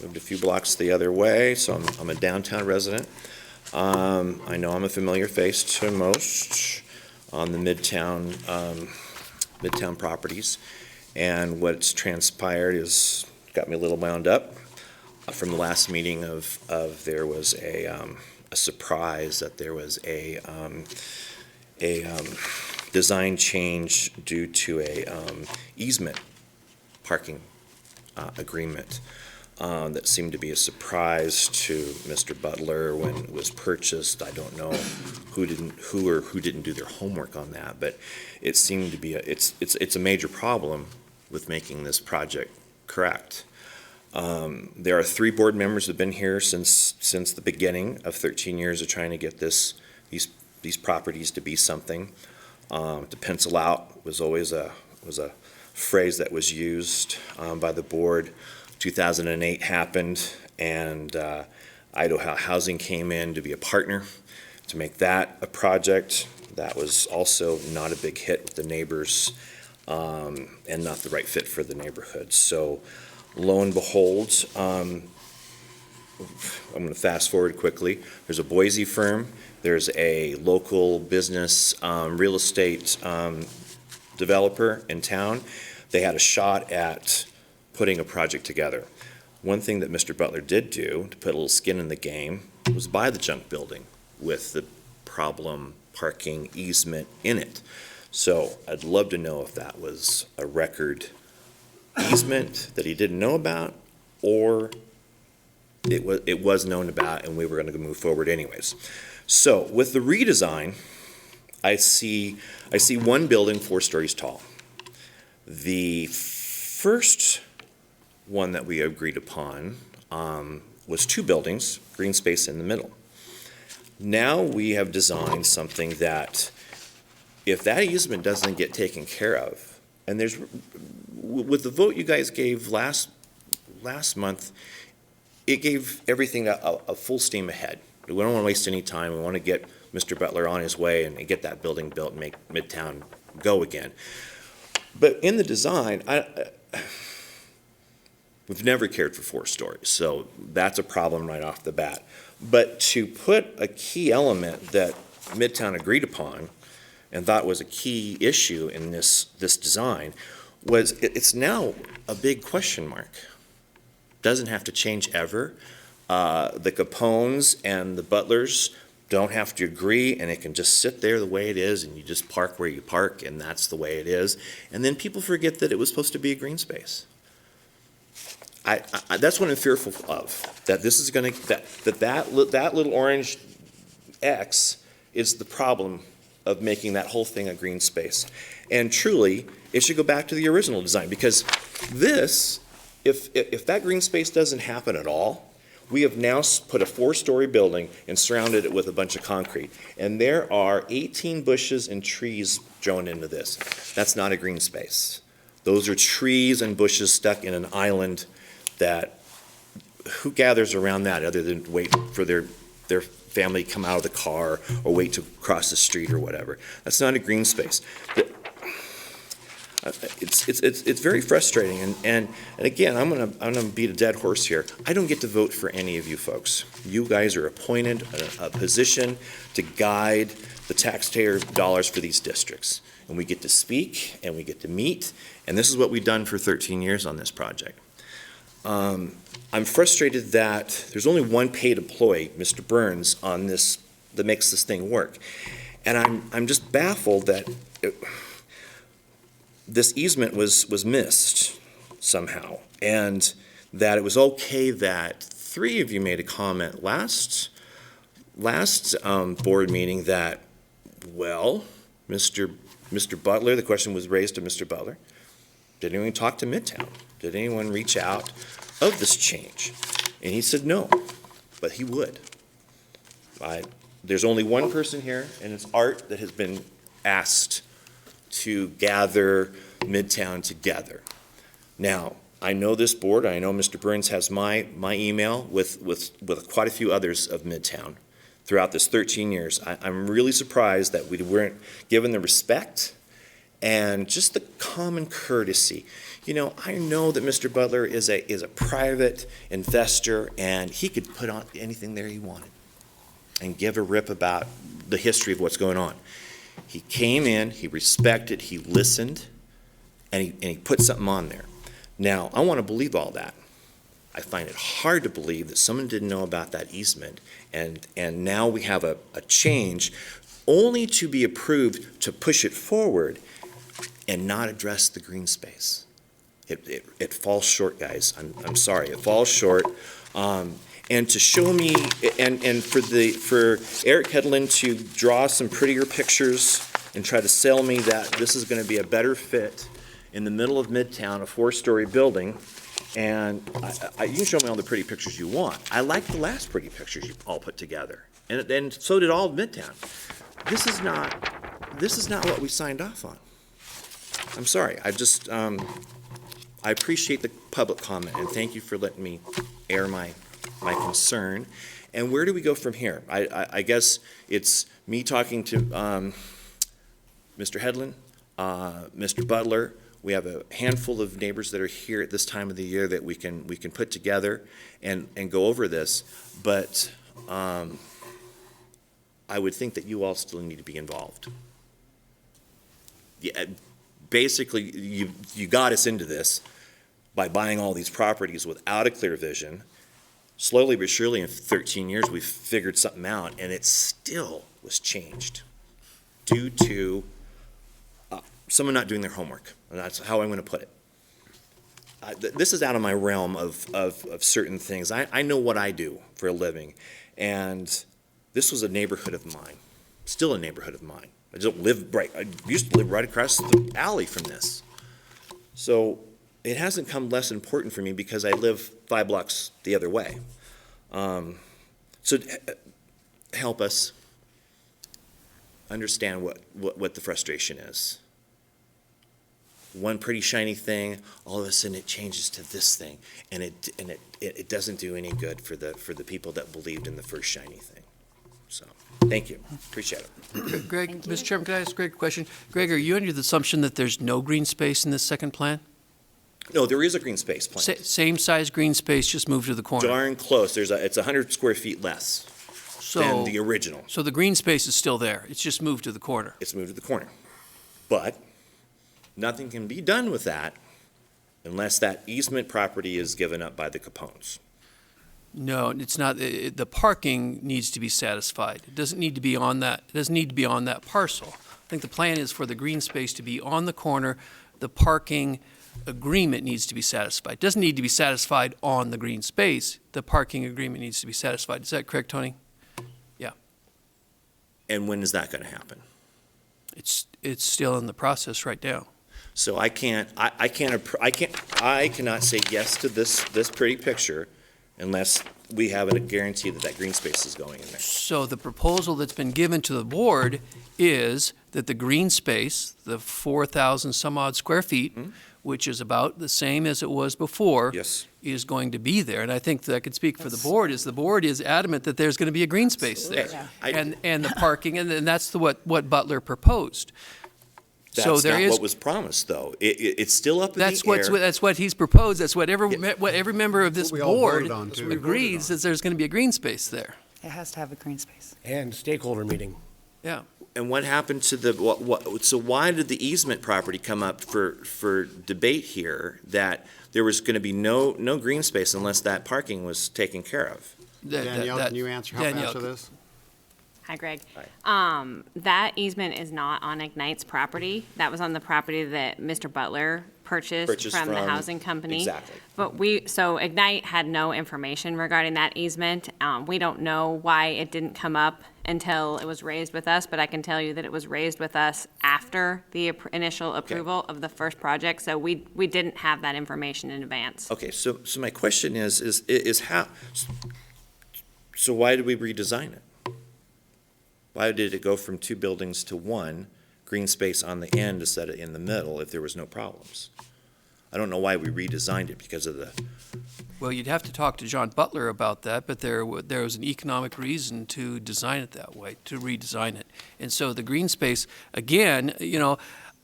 Moved a few blocks the other way, so I'm a downtown resident. I know I'm a familiar face to most on the Midtown properties, and what's transpired is got me a little wound up. From the last meeting of there was a surprise that there was a design change due to a easement parking agreement. That seemed to be a surprise to Mr. Butler when it was purchased. I don't know who didn't do their homework on that, but it seemed to be it's a major problem with making this project correct. There are 3 board members that have been here since the beginning of 13 years of trying to get these properties to be something. To pencil out was always a phrase that was used by the board. 2008 happened, and Idaho Housing came in to be a partner to make that a project. That was also not a big hit with the neighbors and not the right fit for the neighborhood. So lo and behold, I'm going to fast forward quickly. There's a Boise firm. There's a local business real estate developer in town. They had a shot at putting a project together. One thing that Mr. Butler did do to put a little skin in the game was buy the junk building with the problem parking easement in it. So I'd love to know if that was a record easement that he didn't know about, or it was known about and we were going to move forward anyways. So with the redesign, I see one building 4 stories tall. The first one that we agreed upon was 2 buildings, green space in the middle. Now we have designed something that if that easement doesn't get taken care of, and there's, with the vote you guys gave last month, it gave everything a full steam ahead. We don't want to waste any time. We want to get Mr. Butler on his way and get that building built and make Midtown go again. But in the design, we've never cared for 4 stories, so that's a problem right off the bat. But to put a key element that Midtown agreed upon and thought was a key issue in this design was it's now a big question mark. Doesn't have to change ever. The Capones and the Butlers don't have to agree, and it can just sit there the way it is, and you just park where you park, and that's the way it is. And then people forget that it was supposed to be a green space. That's what I'm fearful of, that this is gonna, that little orange X is the problem of making that whole thing a green space. And truly, it should go back to the original design, because this, if that green space doesn't happen at all, we have now put a 4-story building and surrounded it with a bunch of concrete. And there are 18 bushes and trees thrown into this. That's not a green space. Those are trees and bushes stuck in an island that, who gathers around that other than wait for their family to come out of the car or wait to cross the street or whatever? That's not a green space. It's very frustrating, and again, I'm gonna beat a dead horse here. I don't get to vote for any of you folks. You guys are appointed a position to guide the taxpayer dollars for these districts, and we get to speak and we get to meet, and this is what we've done for 13 years on this project. I'm frustrated that there's only one paid employee, Mr. Burns, on this that makes this thing work, and I'm just baffled that this easement was missed somehow, and that it was okay that 3 of you made a comment last board meeting that, well, Mr. Butler, the question was raised to Mr. Butler, did anyone talk to Midtown? Did anyone reach out of this change? And he said no, but he would. There's only one person here, and it's Art, that has been asked to gather Midtown together. Now, I know this board, I know Mr. Burns has my email with quite a few others of Midtown throughout this 13 years. I'm really surprised that we weren't given the respect and just the common courtesy. You know, I know that Mr. Butler is a private investor, and he could put on anything there he wanted and give a rip about the history of what's going on. He came in, he respected, he listened, and he put something on there. Now, I want to believe all that. I find it hard to believe that someone didn't know about that easement, and now we have a change only to be approved to push it forward and not address the green space. It falls short, guys. I'm sorry, it falls short. And to show me, and for Eric Hedlund to draw some prettier pictures and try to sell me that this is going to be a better fit in the middle of Midtown, a 4-story building, and you can show me all the pretty pictures you want. I like the last pretty pictures you all put together, and so did all of Midtown. This is not what we signed off on. I'm sorry. I appreciate the public comment, and thank you for letting me air my concern. And where do we go from here? I guess it's me talking to Mr. Hedlund, Mr. Butler. We have a handful of neighbors that are here at this time of the year that we can put together and go over this. But I would think that you all still need to be involved. Yeah, basically, you got us into this by buying all these properties without a clear vision. Slowly but surely, in 13 years, we've figured something out, and it still was changed due to someone not doing their homework. And that's how I'm going to put it. This is out of my realm of certain things. I know what I do for a living, and this was a neighborhood of mine, still a neighborhood of mine. I used to live right across the alley from this. So it hasn't come less important for me because I live 5 blocks the other way. So help us understand what the frustration is. One pretty shiny thing, all of a sudden it changes to this thing, and it doesn't do any good for the people that believed in the first shiny thing. So, thank you, appreciate it. Greg, Mr. Chairman, can I ask Greg a question? Greg, are you under the assumption that there's no green space in this second plan? No, there is a green space plan. Same size green space, just moved to the corner? Darn close. It's 100 square feet less than the original. So the green space is still there, it's just moved to the corner? It's moved to the corner. But nothing can be done with that unless that easement property is given up by the Capones. No, it's not, the parking needs to be satisfied. It doesn't need to be on that, it doesn't need to be on that parcel. I think the plan is for the green space to be on the corner. The parking agreement needs to be satisfied. It doesn't need to be satisfied on the green space. The parking agreement needs to be satisfied. Is that correct, Tony? And when is that gonna happen? It's still in the process right now. So I cannot say yes to this pretty picture unless we have a guarantee that that green space is going in there. So the proposal that's been given to the board is that the green space, the 4,000 some odd square feet, which is about the same as it was before, Yes. is going to be there. And I think that I could speak for the board, is the board is adamant that there's going to be a green space there. I- And the parking, and that's what Butler proposed. So That's there not is, what was promised, though. It's still up in the air. that's what he's proposed, that's what every member of this What we all board voted on, too. agrees, that there's going to be a green space there. It has to have a green space. And stakeholder meeting. Yeah. And what happened to so why did the easement property come up for debate here, that there was gonna be no green space unless that parking was taken care of? Danielle, can you help answer this? Hi, Greg. That easement is not on Ignite's property. That was on the property that Mr. Butler purchased from the housing company. Exactly. But so Ignite had no information regarding that easement. We don't know why it didn't come up until it was raised with us, but I can tell you that it was raised with us after the initial approval of the first project, so we didn't have that information in advance. Okay, so my question is how, so why did we redesign it? Why did it go from 2 buildings to 1, green space on the end to set it in the middle if there was no problems? I don't know why we redesigned it, because of the, Well, you'd have to talk to John Butler about that, but there was an economic reason to design it that way, to redesign it. And so the green space, again,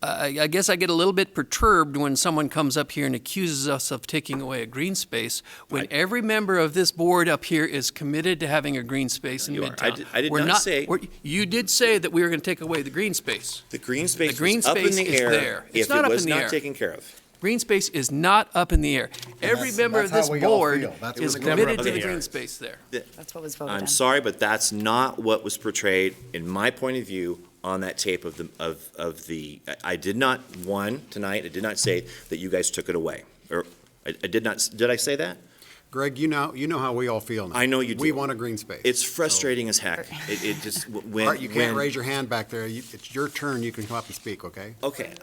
I guess I get a little bit perturbed when someone comes up here and accuses us of taking away a green space, when every member of this board up here is committed to having a green space in You are. Midtown. I did not say- You did say that we were going to take away the green space. the green space green was up in space the is air there. It's if not it up was in the not air. taken care of. Green space is not up in the air. Every member of that's this how we all board feel. That's is what the committed member to of the the green board space there. That's what was voted on. I'm sorry, but that's not what was portrayed, in my point of view, on that tape of the, I did not, tonight, I did not say that you guys took it away. Or, I did not, did I say that? Greg, you know how we all feel now. I know you do. We want a green space. It's frustrating as heck. It just, when. Art, you can't when- raise your hand back there. It's your turn. You can come up and speak, okay? Okay,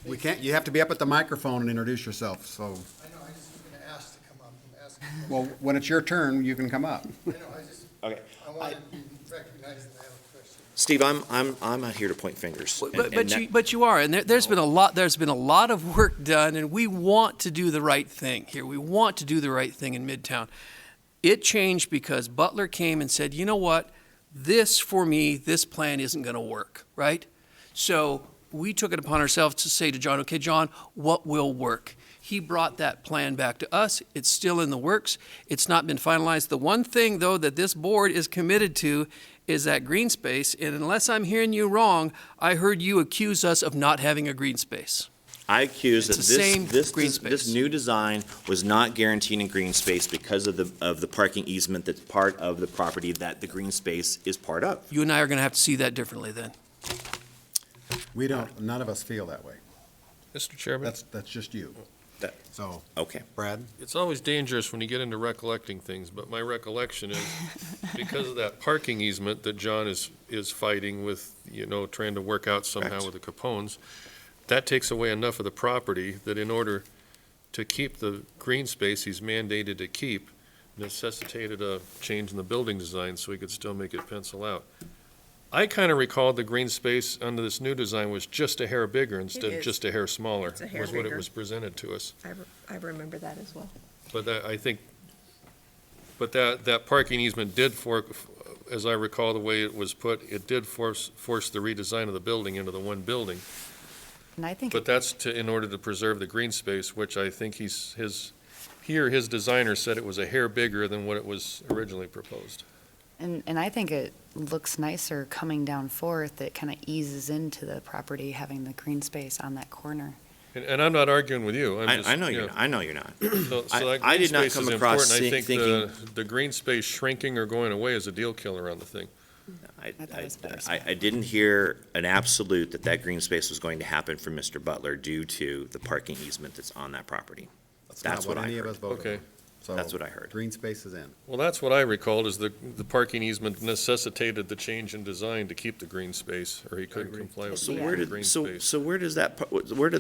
We can't, you have to be up at the microphone and introduce yourself, so. I know, I just was gonna ask to come up, I'm asking. Well, when it's your turn, you can come up. I know, I just, okay. I wanted to be recognized and I have a question. Steve, I'm not here to point fingers. But you are, and there's been a lot of work done, and we want to do the right thing here. We want to do the right thing in Midtown. It changed because Butler came and said, you know what, this plan isn't going to work, right? So we took it upon ourselves to say to John, okay, John, what will work? He brought that plan back to us. It's still in the works. It's not been finalized. The one thing, though, that this board is committed to is that green space, and unless I'm hearing you wrong, I heard you accuse us of not having a green space. I accuse that It's the same green this space. new design was not guaranteeing green space because of the parking easement that's part of the property that the green space is part of. You and I are going to have to see that differently then. We don't, none of us feel that way. Mr. Chairman? That's just you. That- So, Okay. Brad? It's always dangerous when you get into recollecting things, but my recollection is because of that parking easement that John is fighting with, trying to work out somehow Correct. with the Capones, that takes away enough of the property that in order to keep the green space he's mandated to keep, necessitated a change in the building design so he could still make it pencil out. I kind of recalled the green space under this new design was just a hair bigger instead of is. just a hair smaller. It's a hair was what it bigger. was presented to us. I remember that as well. But that parking easement did as I recall the way it was put, it did force the redesign of the building into the one building. And I think, But that's in order to preserve the green space, which I think his designer said it was a hair bigger than what it was originally proposed. and I think it looks nicer coming down Fourth. It kind of eases into the property, having the green space on that corner. And I'm not arguing with you. I'm just, I know you you're not. I know you're not. So that I green did not space come is across important. I think thinking. the green space shrinking or going away is a deal killer on the thing. I didn't hear an absolute that green space was going to happen for Mr. Butler due to the parking easement that's on that property. That's what I any of heard. us voted Okay. on. So That's what I heard. Green space is in. Well, that's what I recalled, is the parking easement necessitated the change in design to keep the green space, or he couldn't comply with So the where green did, space. so where does that, where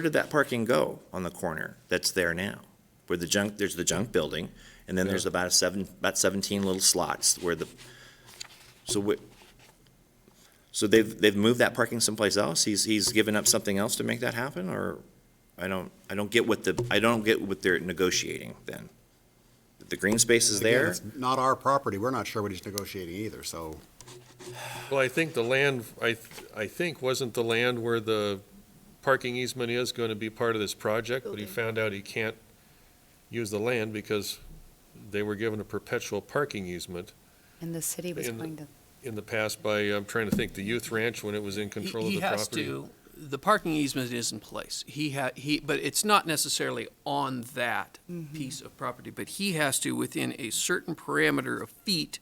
did that parking go on the corner that's there now? Where there's the junk building, and then there's about 17 little slots where so they've moved that parking someplace else? He's given up something else to make that happen, or I don't get what they're negotiating then. The green space is Again, there? it's not our property. We're not sure what he's negotiating either, so. Well, I think the land, I think, wasn't the land where the parking easement is going to be part of this project, but he found out he can't use the land because they were given a perpetual parking easement And the city was In the- going to, in the past by, I'm trying to think, the Youth Ranch when it was in control of the He has property. to, the parking easement is in place. But it's not necessarily on that piece of property, but he has to, within a certain parameter of feet,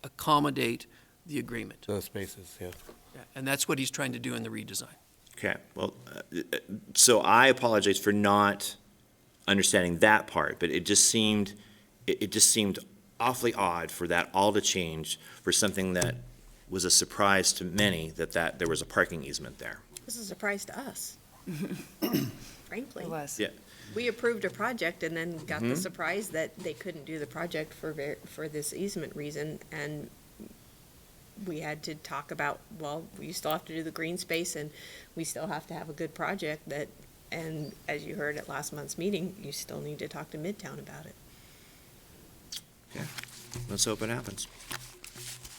accommodate the agreement. Those spaces, yeah. Yeah, and that's what he's trying to do in the redesign. Okay, well, so I apologize for not understanding that part, but it just seemed awfully odd for that all to change for something that was a surprise to many, that there was a parking easement there. This is a surprise to us, frankly. it was. Yeah. We approved a project and then got the surprise that they couldn't do the project for this easement reason, and we had to talk about, well, we still have to do the green space, and we still have to have a good project that, and as you heard at last month's meeting, you still need to talk to Midtown about it. Okay, let's hope it happens.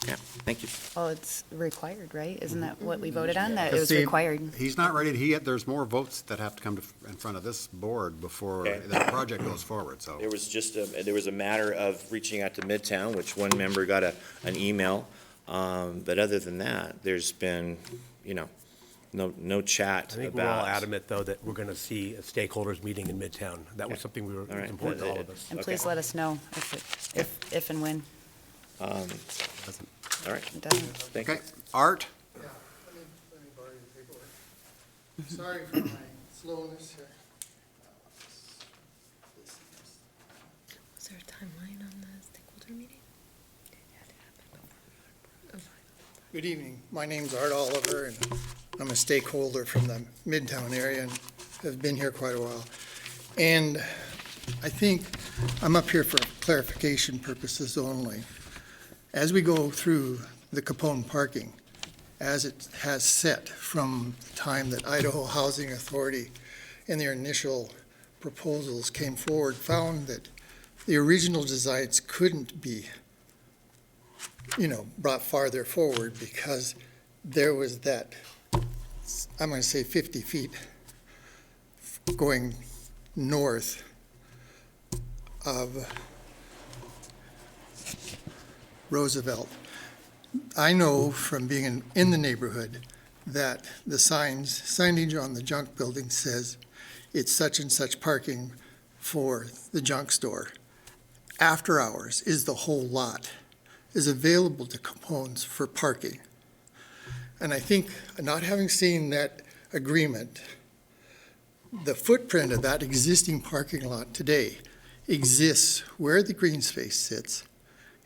Yeah, thank you. Well, it's required, right? Isn't that what we voted on, that it Because was see, required? He's not ready, there's more votes that have to come in front of this board before Okay. the project goes forward, so. There was just there was a matter of reaching out to Midtown, which one member got an email. But other than that, there's been, no chat I think we're all about. adamant, though, that we're going to see a stakeholders meeting in Midtown. That was something All was right. important to all of us. And Okay. please let us know if and when All right, it doesn't. thank you. Okay, Art? Yeah, let me borrow your paperwork. Sorry for my slowness here. Was there a timeline on the stakeholder meeting? Good evening. My name's Art Oliver, and I'm a stakeholder from the Midtown area and have been here quite a while. And I think I'm up here for clarification purposes only. As we go through the Capone parking, as it has set from the time that Idaho Housing Authority in their initial proposals came forward, found that the original designs couldn't be brought farther forward because there was that, I'm going to say 50 feet going north of Roosevelt. I know from being in the neighborhood that the signage on the junk building says it's such and such parking for the junk store. After hours is the whole lot is available to Capone's for parking. And I think, not having seen that agreement, the footprint of that existing parking lot today exists where the green space sits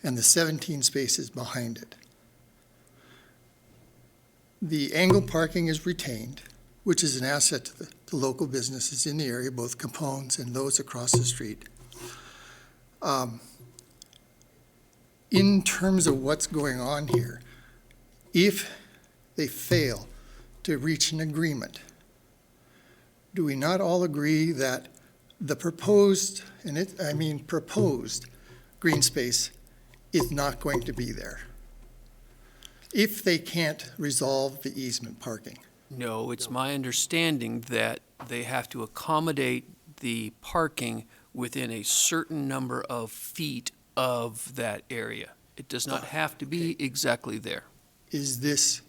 and the 17 spaces behind it. The angle parking is retained, which is an asset to the local businesses in the area, both Capone's and those across the street. In terms of what's going on here, if they fail to reach an agreement, do we not all agree that the proposed, proposed green space is not going to be there if they can't resolve the easement parking? No, it's my understanding that they have to accommodate the parking within a certain number of feet of that area. It does not have to be exactly there. Is this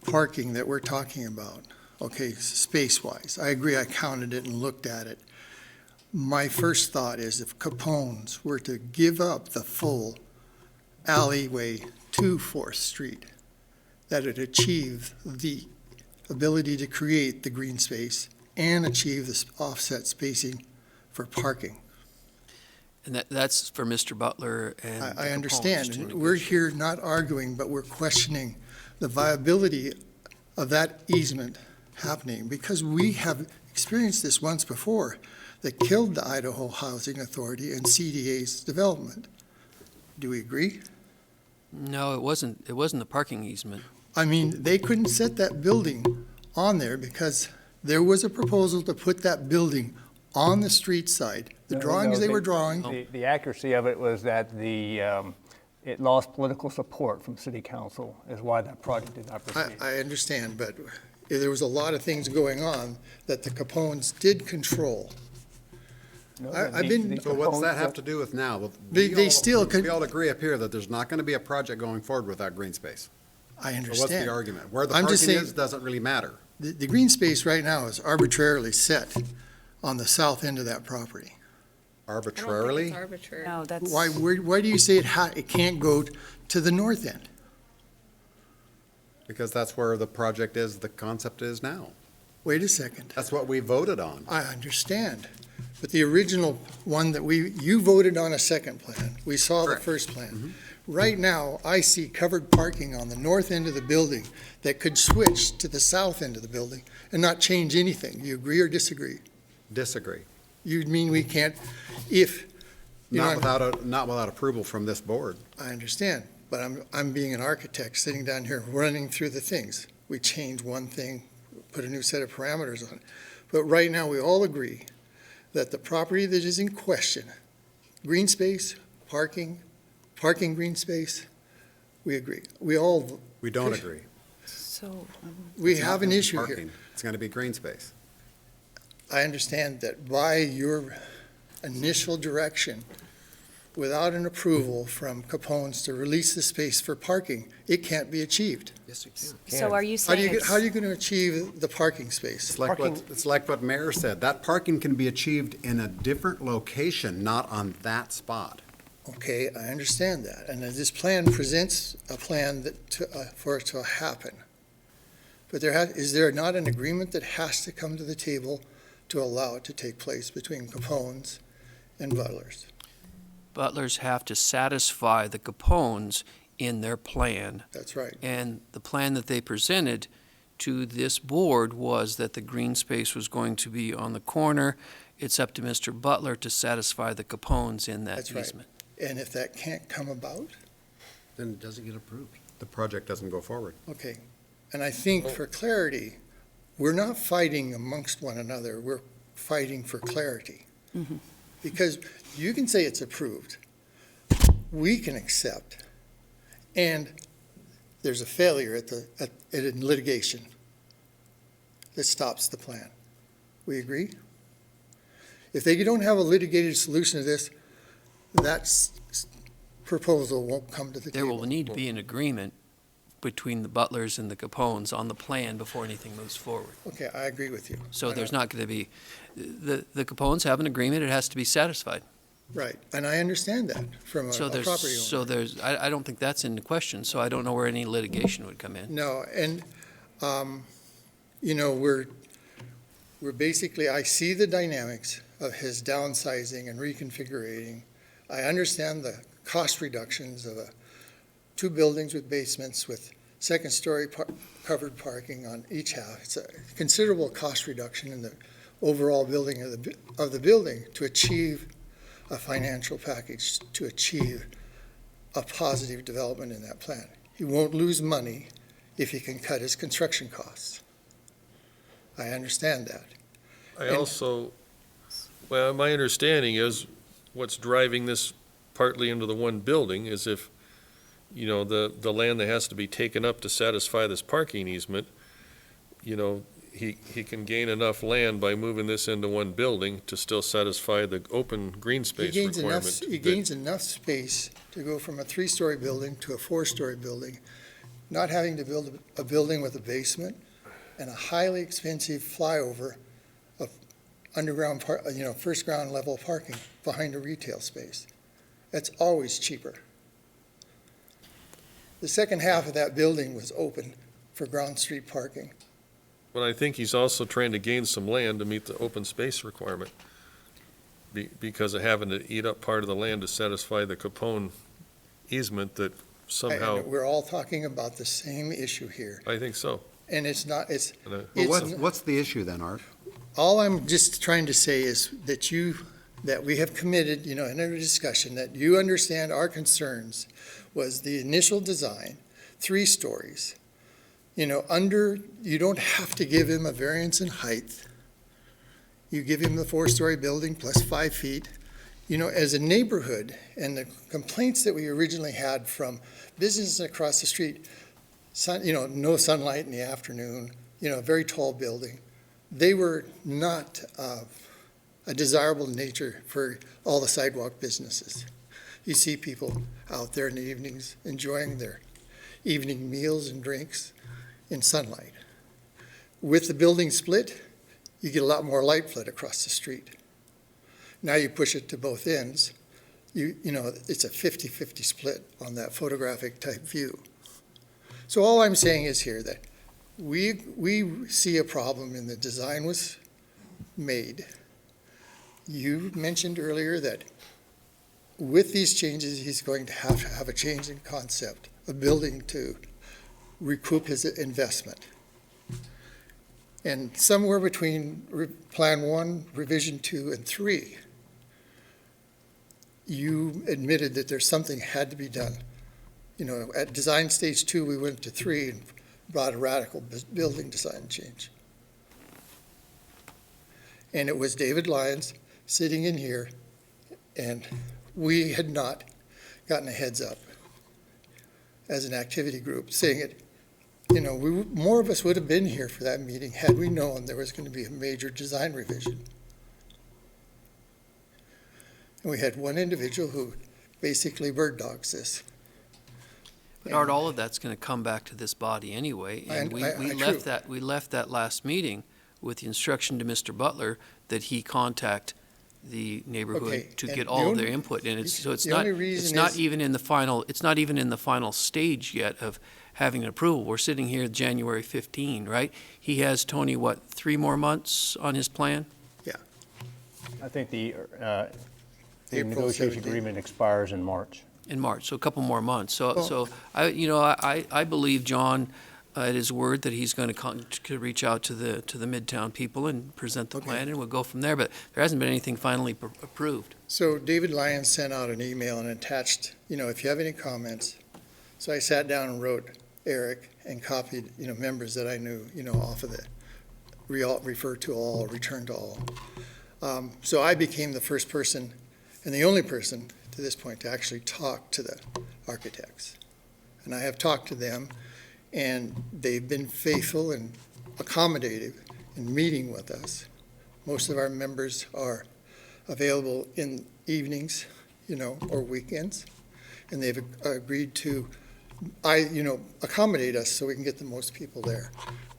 parking that we're talking about okay, space-wise. I agree, I counted it and looked at it. My first thought is if Capone's were to give up the full alleyway to Fourth Street, that it achieve the ability to create the green space and achieve this offset spacing for parking. And that's for Mr. Butler and the I understand, proponents to and we're negotiate. here not arguing, but we're questioning the viability of that easement happening, because we have experienced this once before that killed the Idaho Housing Authority and CDA's development. Do we agree? No, it wasn't the parking easement. I mean, they couldn't set that building on there because there was a proposal to put that building on the street side. The No, drawings they the- were drawing, The accuracy of it was that it lost political support from city council, is why that project did not proceed. I understand, but there was a lot of things going on that the Capones did control. No, I've been- So what's that have to do with now? They still could- We all agree up here that there's not going to be a project going forward without green space. I So understand. what's the argument? Where the I'm just parking saying- is doesn't really matter. The green space right now is arbitrarily set on the south end of that property. Arbitrarily? Arbitrary. No, that's. Why do you say it can't go to the north end? Because that's where the project is, the concept is now. Wait a second. That's what we voted on. I understand. But the original one that you voted on a second plan. We saw the Correct. first plan. Right now, I see covered parking on the north end of the building that could switch to the south end of the building and not change anything. Do you agree or disagree? Disagree. You mean we can't, if, you know, Not without approval from this board. I understand, but I'm being an architect, sitting down here, running through the things. We change one thing, put a new set of parameters on it. But right now, we all agree that the property that is in question, green space, parking green space, we agree. We We don't agree. So, we It's not have an gonna be issue here. parking. It's going to be green space. I understand that by your initial direction, without an approval from Capone's to release the space for parking, it can't be achieved. Yes, you can. so are you saying it's? How are you going to achieve the parking space? It's like what Mayor said. That parking can be achieved in a different location, not on that spot. Okay, I understand that, and this plan presents a plan for it to happen. But is there not an agreement that has to come to the table to allow it to take place between Capone's and Butler's? Butlers have to satisfy the Capones in their plan. That's right. And the plan that they presented to this board was that the green space was going to be on the corner. It's up to Mr. Butler to satisfy the Capones in that That's right. easement. And if that can't come about, Then it doesn't get approved. The project doesn't go forward. okay. And I think for clarity, we're not fighting amongst one another, we're fighting for clarity. Mhm. Because you can say it's approved, we can accept, and there's a failure in litigation that stops the plan. We agree? If they don't have a litigated solution to this, that proposal won't come to the There table. will need to be an agreement between the Butlers and the Capones on the plan before anything moves forward. Okay, I agree with you. So there's not going to be, the Capones have an agreement, it has to be satisfied. Right, and I understand that from a So property there's, owner. I don't think that's in the question, so I don't know where any litigation would come in. No, and, you know, we're basically, I see the dynamics of his downsizing and reconfiguring. I understand the cost reductions of two buildings with basements with second-story covered parking on each half. It's a considerable cost reduction in the overall building of the building to achieve a financial package, to achieve a positive development in that plan. He won't lose money if he can cut his construction costs. I understand that. I also, well, my understanding is what's driving this partly into the one building is if, you know, the land that has to be taken up to satisfy this parking easement, you know, he can gain enough land by moving this into one building to still satisfy the open green space requirement. He gains enough space to go from a three-story building to a four-story building, not having to build a building with a basement, and a highly expensive flyover of underground, first ground level parking behind a retail space. That's always cheaper. The second half of that building was open for ground street parking. But I think he's also trying to gain some land to meet the open space requirement because of having to eat up part of the land to satisfy the Capone easement that somehow, We're all talking about the same issue here, I think so. and it's not, it's, And I- Well, it's, what's the issue then, Art? all I'm just trying to say is that that we have committed, in our discussion, that you understand our concerns was the initial design, 3 stories. You don't have to give him a variance in height. You give him the 4-story building plus 5 feet. As a neighborhood, and the complaints that we originally had from businesses across the street, no sunlight in the afternoon, a very tall building, they were not a desirable nature for all the sidewalk businesses. You see people out there in the evenings enjoying their evening meals and drinks in sunlight. With the building split, you get a lot more light flood across the street. Now you push it to both ends, it's a 50-50 split on that photographic type view. So all I'm saying is here that we see a problem in the design was made. You mentioned earlier that with these changes, he's going to have a change in concept, a building to recoup his investment. And somewhere between Plan 1, Revision 2, and 3, you admitted that there's something had to be done. At design stage 2, we went to 3 and brought a radical building design change. And it was David Lyons sitting in here, and we had not gotten a heads up as an activity group saying it. More of us would have been here for that meeting had we known there was going to be a major design revision. And we had one individual who basically bird dogs this. But Art, all of that's going to come back to this body anyway. And we left that last meeting with the instruction to Mr. Butler that he contact the neighborhood Okay, to and get the all of only- their input. And it's the not, only reason it's not is- even in the final stage yet of having an approval. We're sitting here January 15, right? He has, Tony, 3 more months on his plan? I think the April negotiation 17th. agreement expires in March. In March, so a couple more months. Well- So I believe John at his word that he's going to reach out to the Midtown people and present the Okay. plan, and we'll go from there. But there hasn't been anything finally approved. So David Lyons sent out an email and attached, if you have any comments. So I sat down and wrote Eric and copied, members that I knew, off of the refer to all, return to all. So I became the first person and the only person to this point to actually talk to the architects. And I have talked to them, and they've been faithful and accommodative in meeting with us. Most of our members are available in evenings, or weekends, and they've agreed to, accommodate us so we can get the most people there.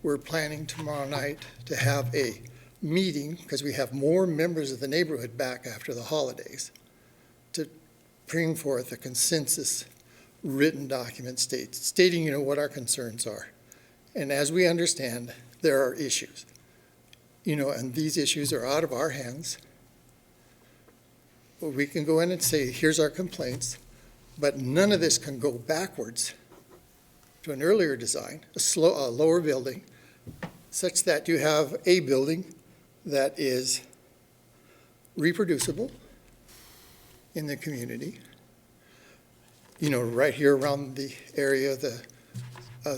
We're planning tomorrow night to have a meeting, because we have more members of the neighborhood back after the holidays, to bring forth a consensus written document stating, what our concerns are. And as we understand, there are issues, and these issues are out of our hands. We can go in and say, here's our complaints, but none of this can go backwards to an earlier design, a lower building, such that you have a building that is reproducible in the community. Right here around the area of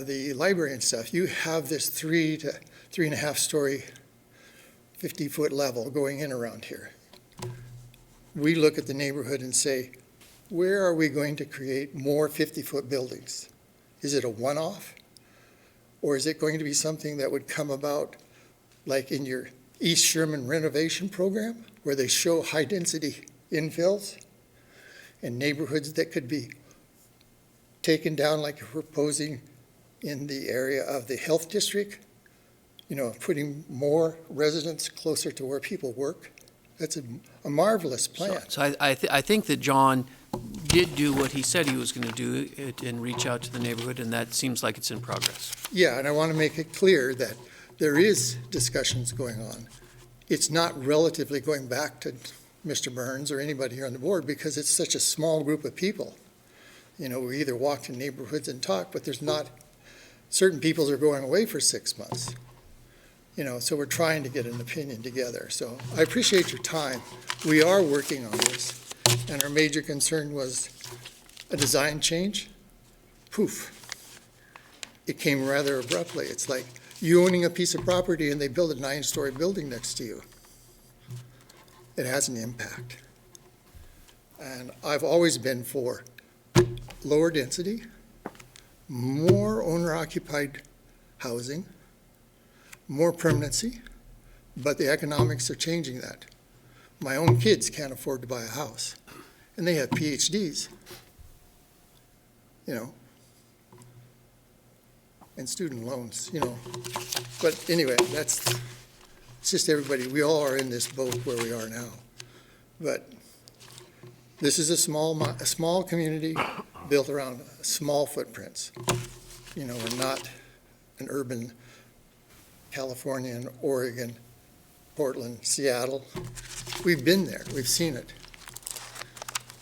the library and stuff, you have this 3 to 3.5 story, 50-foot level going in around here. We look at the neighborhood and say, where are we going to create more 50-foot buildings? Is it a one-off? Or is it going to be something that would come about like in your East Sherman renovation program, where they show high-density infills and neighborhoods that could be taken down like you're proposing in the area of the health district putting more residents closer to where people work. That's a marvelous plan. So I think that John did do what he said he was going to do and reach out to the neighborhood, and that seems like it's in progress. Yeah, and I want to make it clear that there is discussions going on. It's not relatively going back to Mr. Burns or anybody here on the board because it's such a small group of people. We either walk in neighborhoods and talk, but there's not, certain people are going away for 6 months. So we're trying to get an opinion together. So I appreciate your time. We are working on this, and our major concern was a design change. Poof. It came rather abruptly. It's like you owning a piece of property and they build a 9-story building next to you. It has an impact. And I've always been for lower density, more owner-occupied housing, more permanency, but the economics are changing that. My own kids can't afford to buy a house, and they have PhDs, and student loans, But anyway, it's just everybody, we all are in this boat where we are now. But this is a small community built around small footprints, and not an urban California and Oregon, Portland, Seattle. We've been there, we've seen it.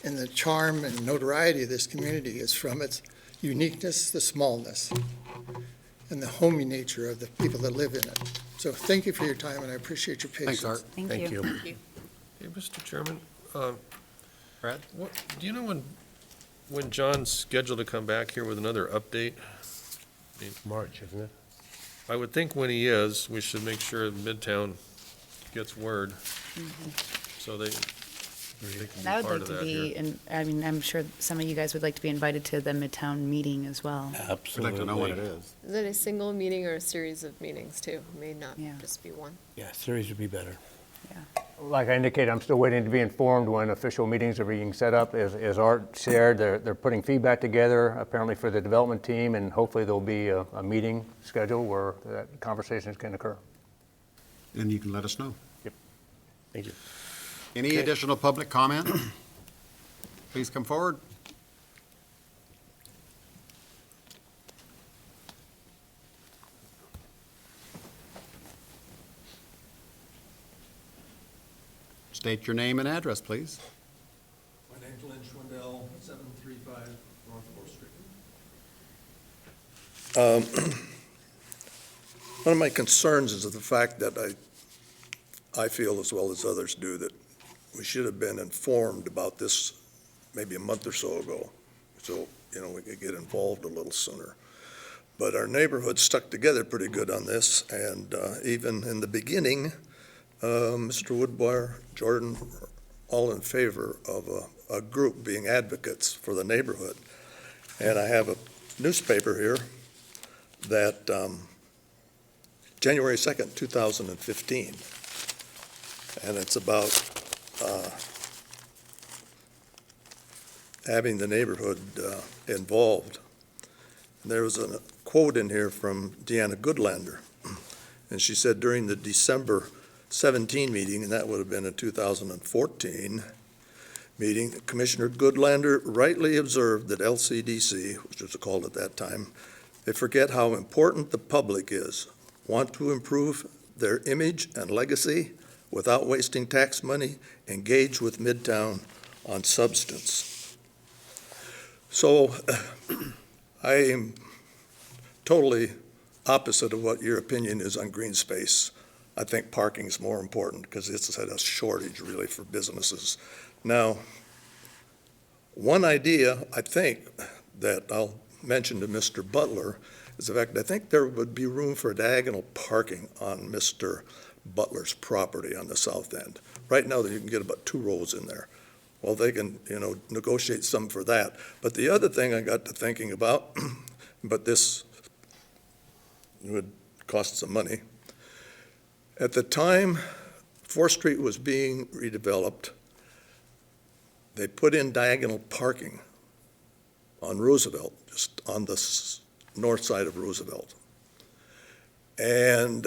And the charm and notoriety of this community is from its uniqueness, the smallness, and the homey nature of the people that live in it. So thank you for your time, and I appreciate your patience. Thanks, Art. Thank you. Thank you. Hey, Mr. Chairman, Brad? do you know when John's scheduled to come back here with another update? March, isn't it? I would think when he is, we should make sure Midtown gets word, so they can And be I would part like of to that be, here. I'm sure some of you guys would like to be invited to the Midtown meeting as well. We'd like to know what it is. Is it a single meeting or a series of meetings too? It may not Yeah. just be one. Yeah, series would be better. Like I indicated, I'm still waiting to be informed when official meetings are being set up. As Art shared, they're putting feedback together, apparently for the development team, and hopefully there'll be a meeting scheduled where that conversations can occur. And you can let us know. Thank you. Any additional public comment? Please come forward. State your name and address, please. My name's Lynn Schwindel, 735 North 4th Street. One of my concerns is the fact that I feel, as well as others do, that we should have been informed about this maybe a month or so ago, so, we could get involved a little sooner. But our neighborhood stuck together pretty good on this, and even in the beginning, Mr. Woodbury, Jordan, all in favor of a group being advocates for the neighborhood. And I have a newspaper here that January 2nd, 2015, and it's about having the neighborhood involved. And there was a quote in here from Deanna Goodlander, and she said during the December 17 meeting, and that would have been a 2014 meeting, Commissioner Goodlander rightly observed that LCDC, which was called at that time, they forget how important the public is, want to improve their image and legacy without wasting tax money, engage with Midtown on substance. So I am totally opposite of what your opinion is on green space. I think parking is more important because it's at a shortage really for businesses. Now, one idea I think that I'll mention to Mr. Butler is the fact that I think there would be room for diagonal parking on Mr. Butler's property on the south end. Right now, you can get about 2 rows in there. Well, they can, negotiate some for that. But the other thing I got to thinking about, but this would cost some money. At the time 4th Street was being redeveloped, they put in diagonal parking on Roosevelt, just on the north side of Roosevelt. And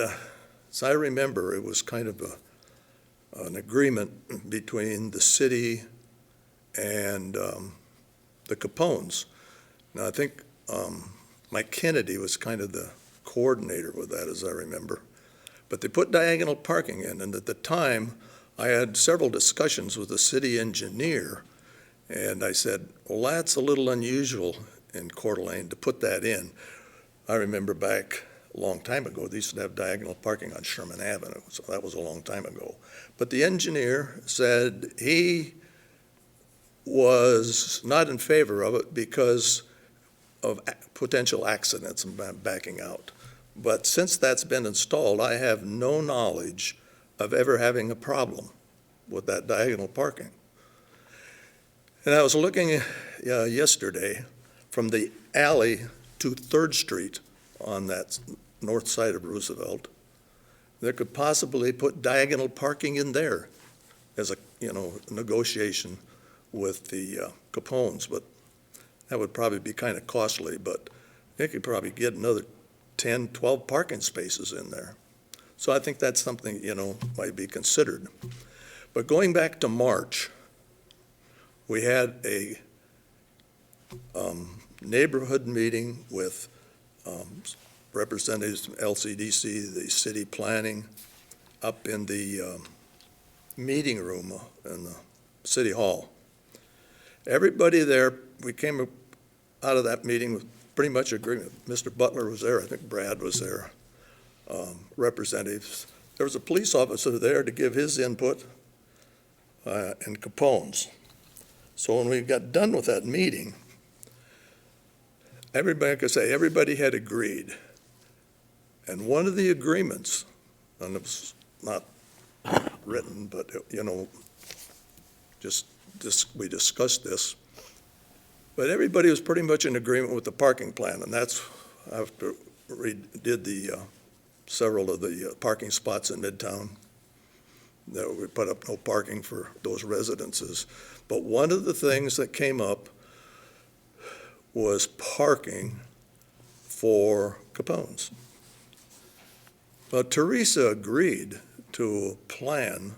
as I remember, it was kind of an agreement between the city and the Capones. Now, I think Mike Kennedy was kind of the coordinator with that, as I remember. But they put diagonal parking in, and at the time, I had several discussions with the city engineer, and I said, well, that's a little unusual in Coeur d'Alene to put that in. I remember back a long time ago, they used to have diagonal parking on Sherman Avenue, so that was a long time ago. But the engineer said he was not in favor of it because of potential accidents and backing out. But since that's been installed, I have no knowledge of ever having a problem with that diagonal parking. And I was looking yesterday from the alley to 3rd Street on that north side of Roosevelt. There could possibly put diagonal parking in there as a, negotiation with the Capones, but that would probably be kind of costly, but they could probably get another 10, 12 parking spaces in there. So I think that's something, might be considered. But going back to March, we had a neighborhood meeting with representatives from LCDC, the city planning, up in the meeting room in the city hall. Everybody there, we came out of that meeting with pretty much agreement. Mr. Butler was there, I think Brad was there, representatives. There was a police officer there to give his input, and Capone's. So when we got done with that meeting, everybody had agreed. And one of the agreements, and it was not written, but, we discussed this, but everybody was pretty much in agreement with the parking plan, and that's after we did several of the parking spots in Midtown, that we put up no parking for those residences. But one of the things that came up was parking for Capones. But Teresa agreed to a plan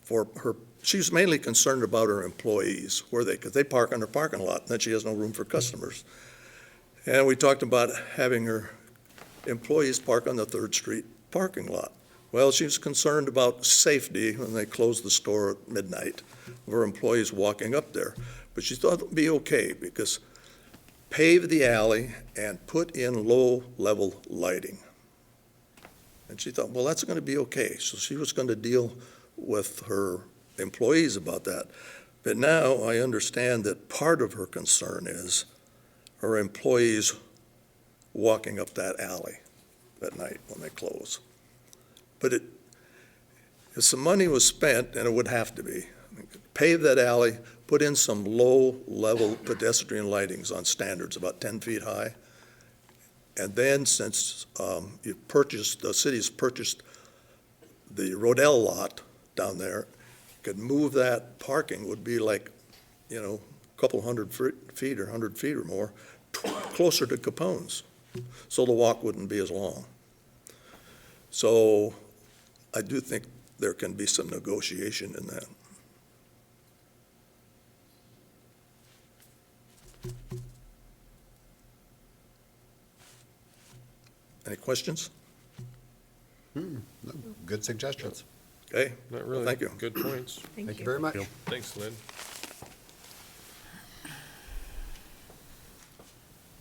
for her. She's mainly concerned about her employees, because they park on her parking lot, and then she has no room for customers. And we talked about having her employees park on the 3rd Street parking lot. Well, she was concerned about safety when they closed the store at midnight, of her employees walking up there. But she thought it would be okay, because pave the alley and put in low-level lighting. And she thought, well, that's going to be okay. So she was going to deal with her employees about that. But now I understand that part of her concern is her employees walking up that alley at night when they close. But if some money was spent, and it would have to be, pave that alley, put in some low-level pedestrian lightings on standards about 10 feet high, and then since the city's purchased the Rodell lot down there, could move that parking, would be like, a couple 100 feet or 100 feet or more, closer to Capone's, so the walk wouldn't be as long. So I do think there can be some negotiation in that. Any questions? No, good suggestions. Okay, Not really. Thank you. Good points. Thank you very much. Thanks, Lynn.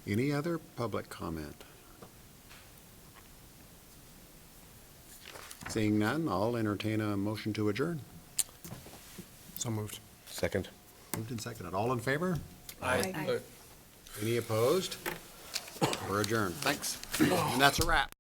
Any other public comment? Seeing none, I'll entertain a motion to adjourn. So moved. Second. Moved and seconded. All in favor? Aye. Any opposed? We're adjourned. Thanks. And that's a wrap.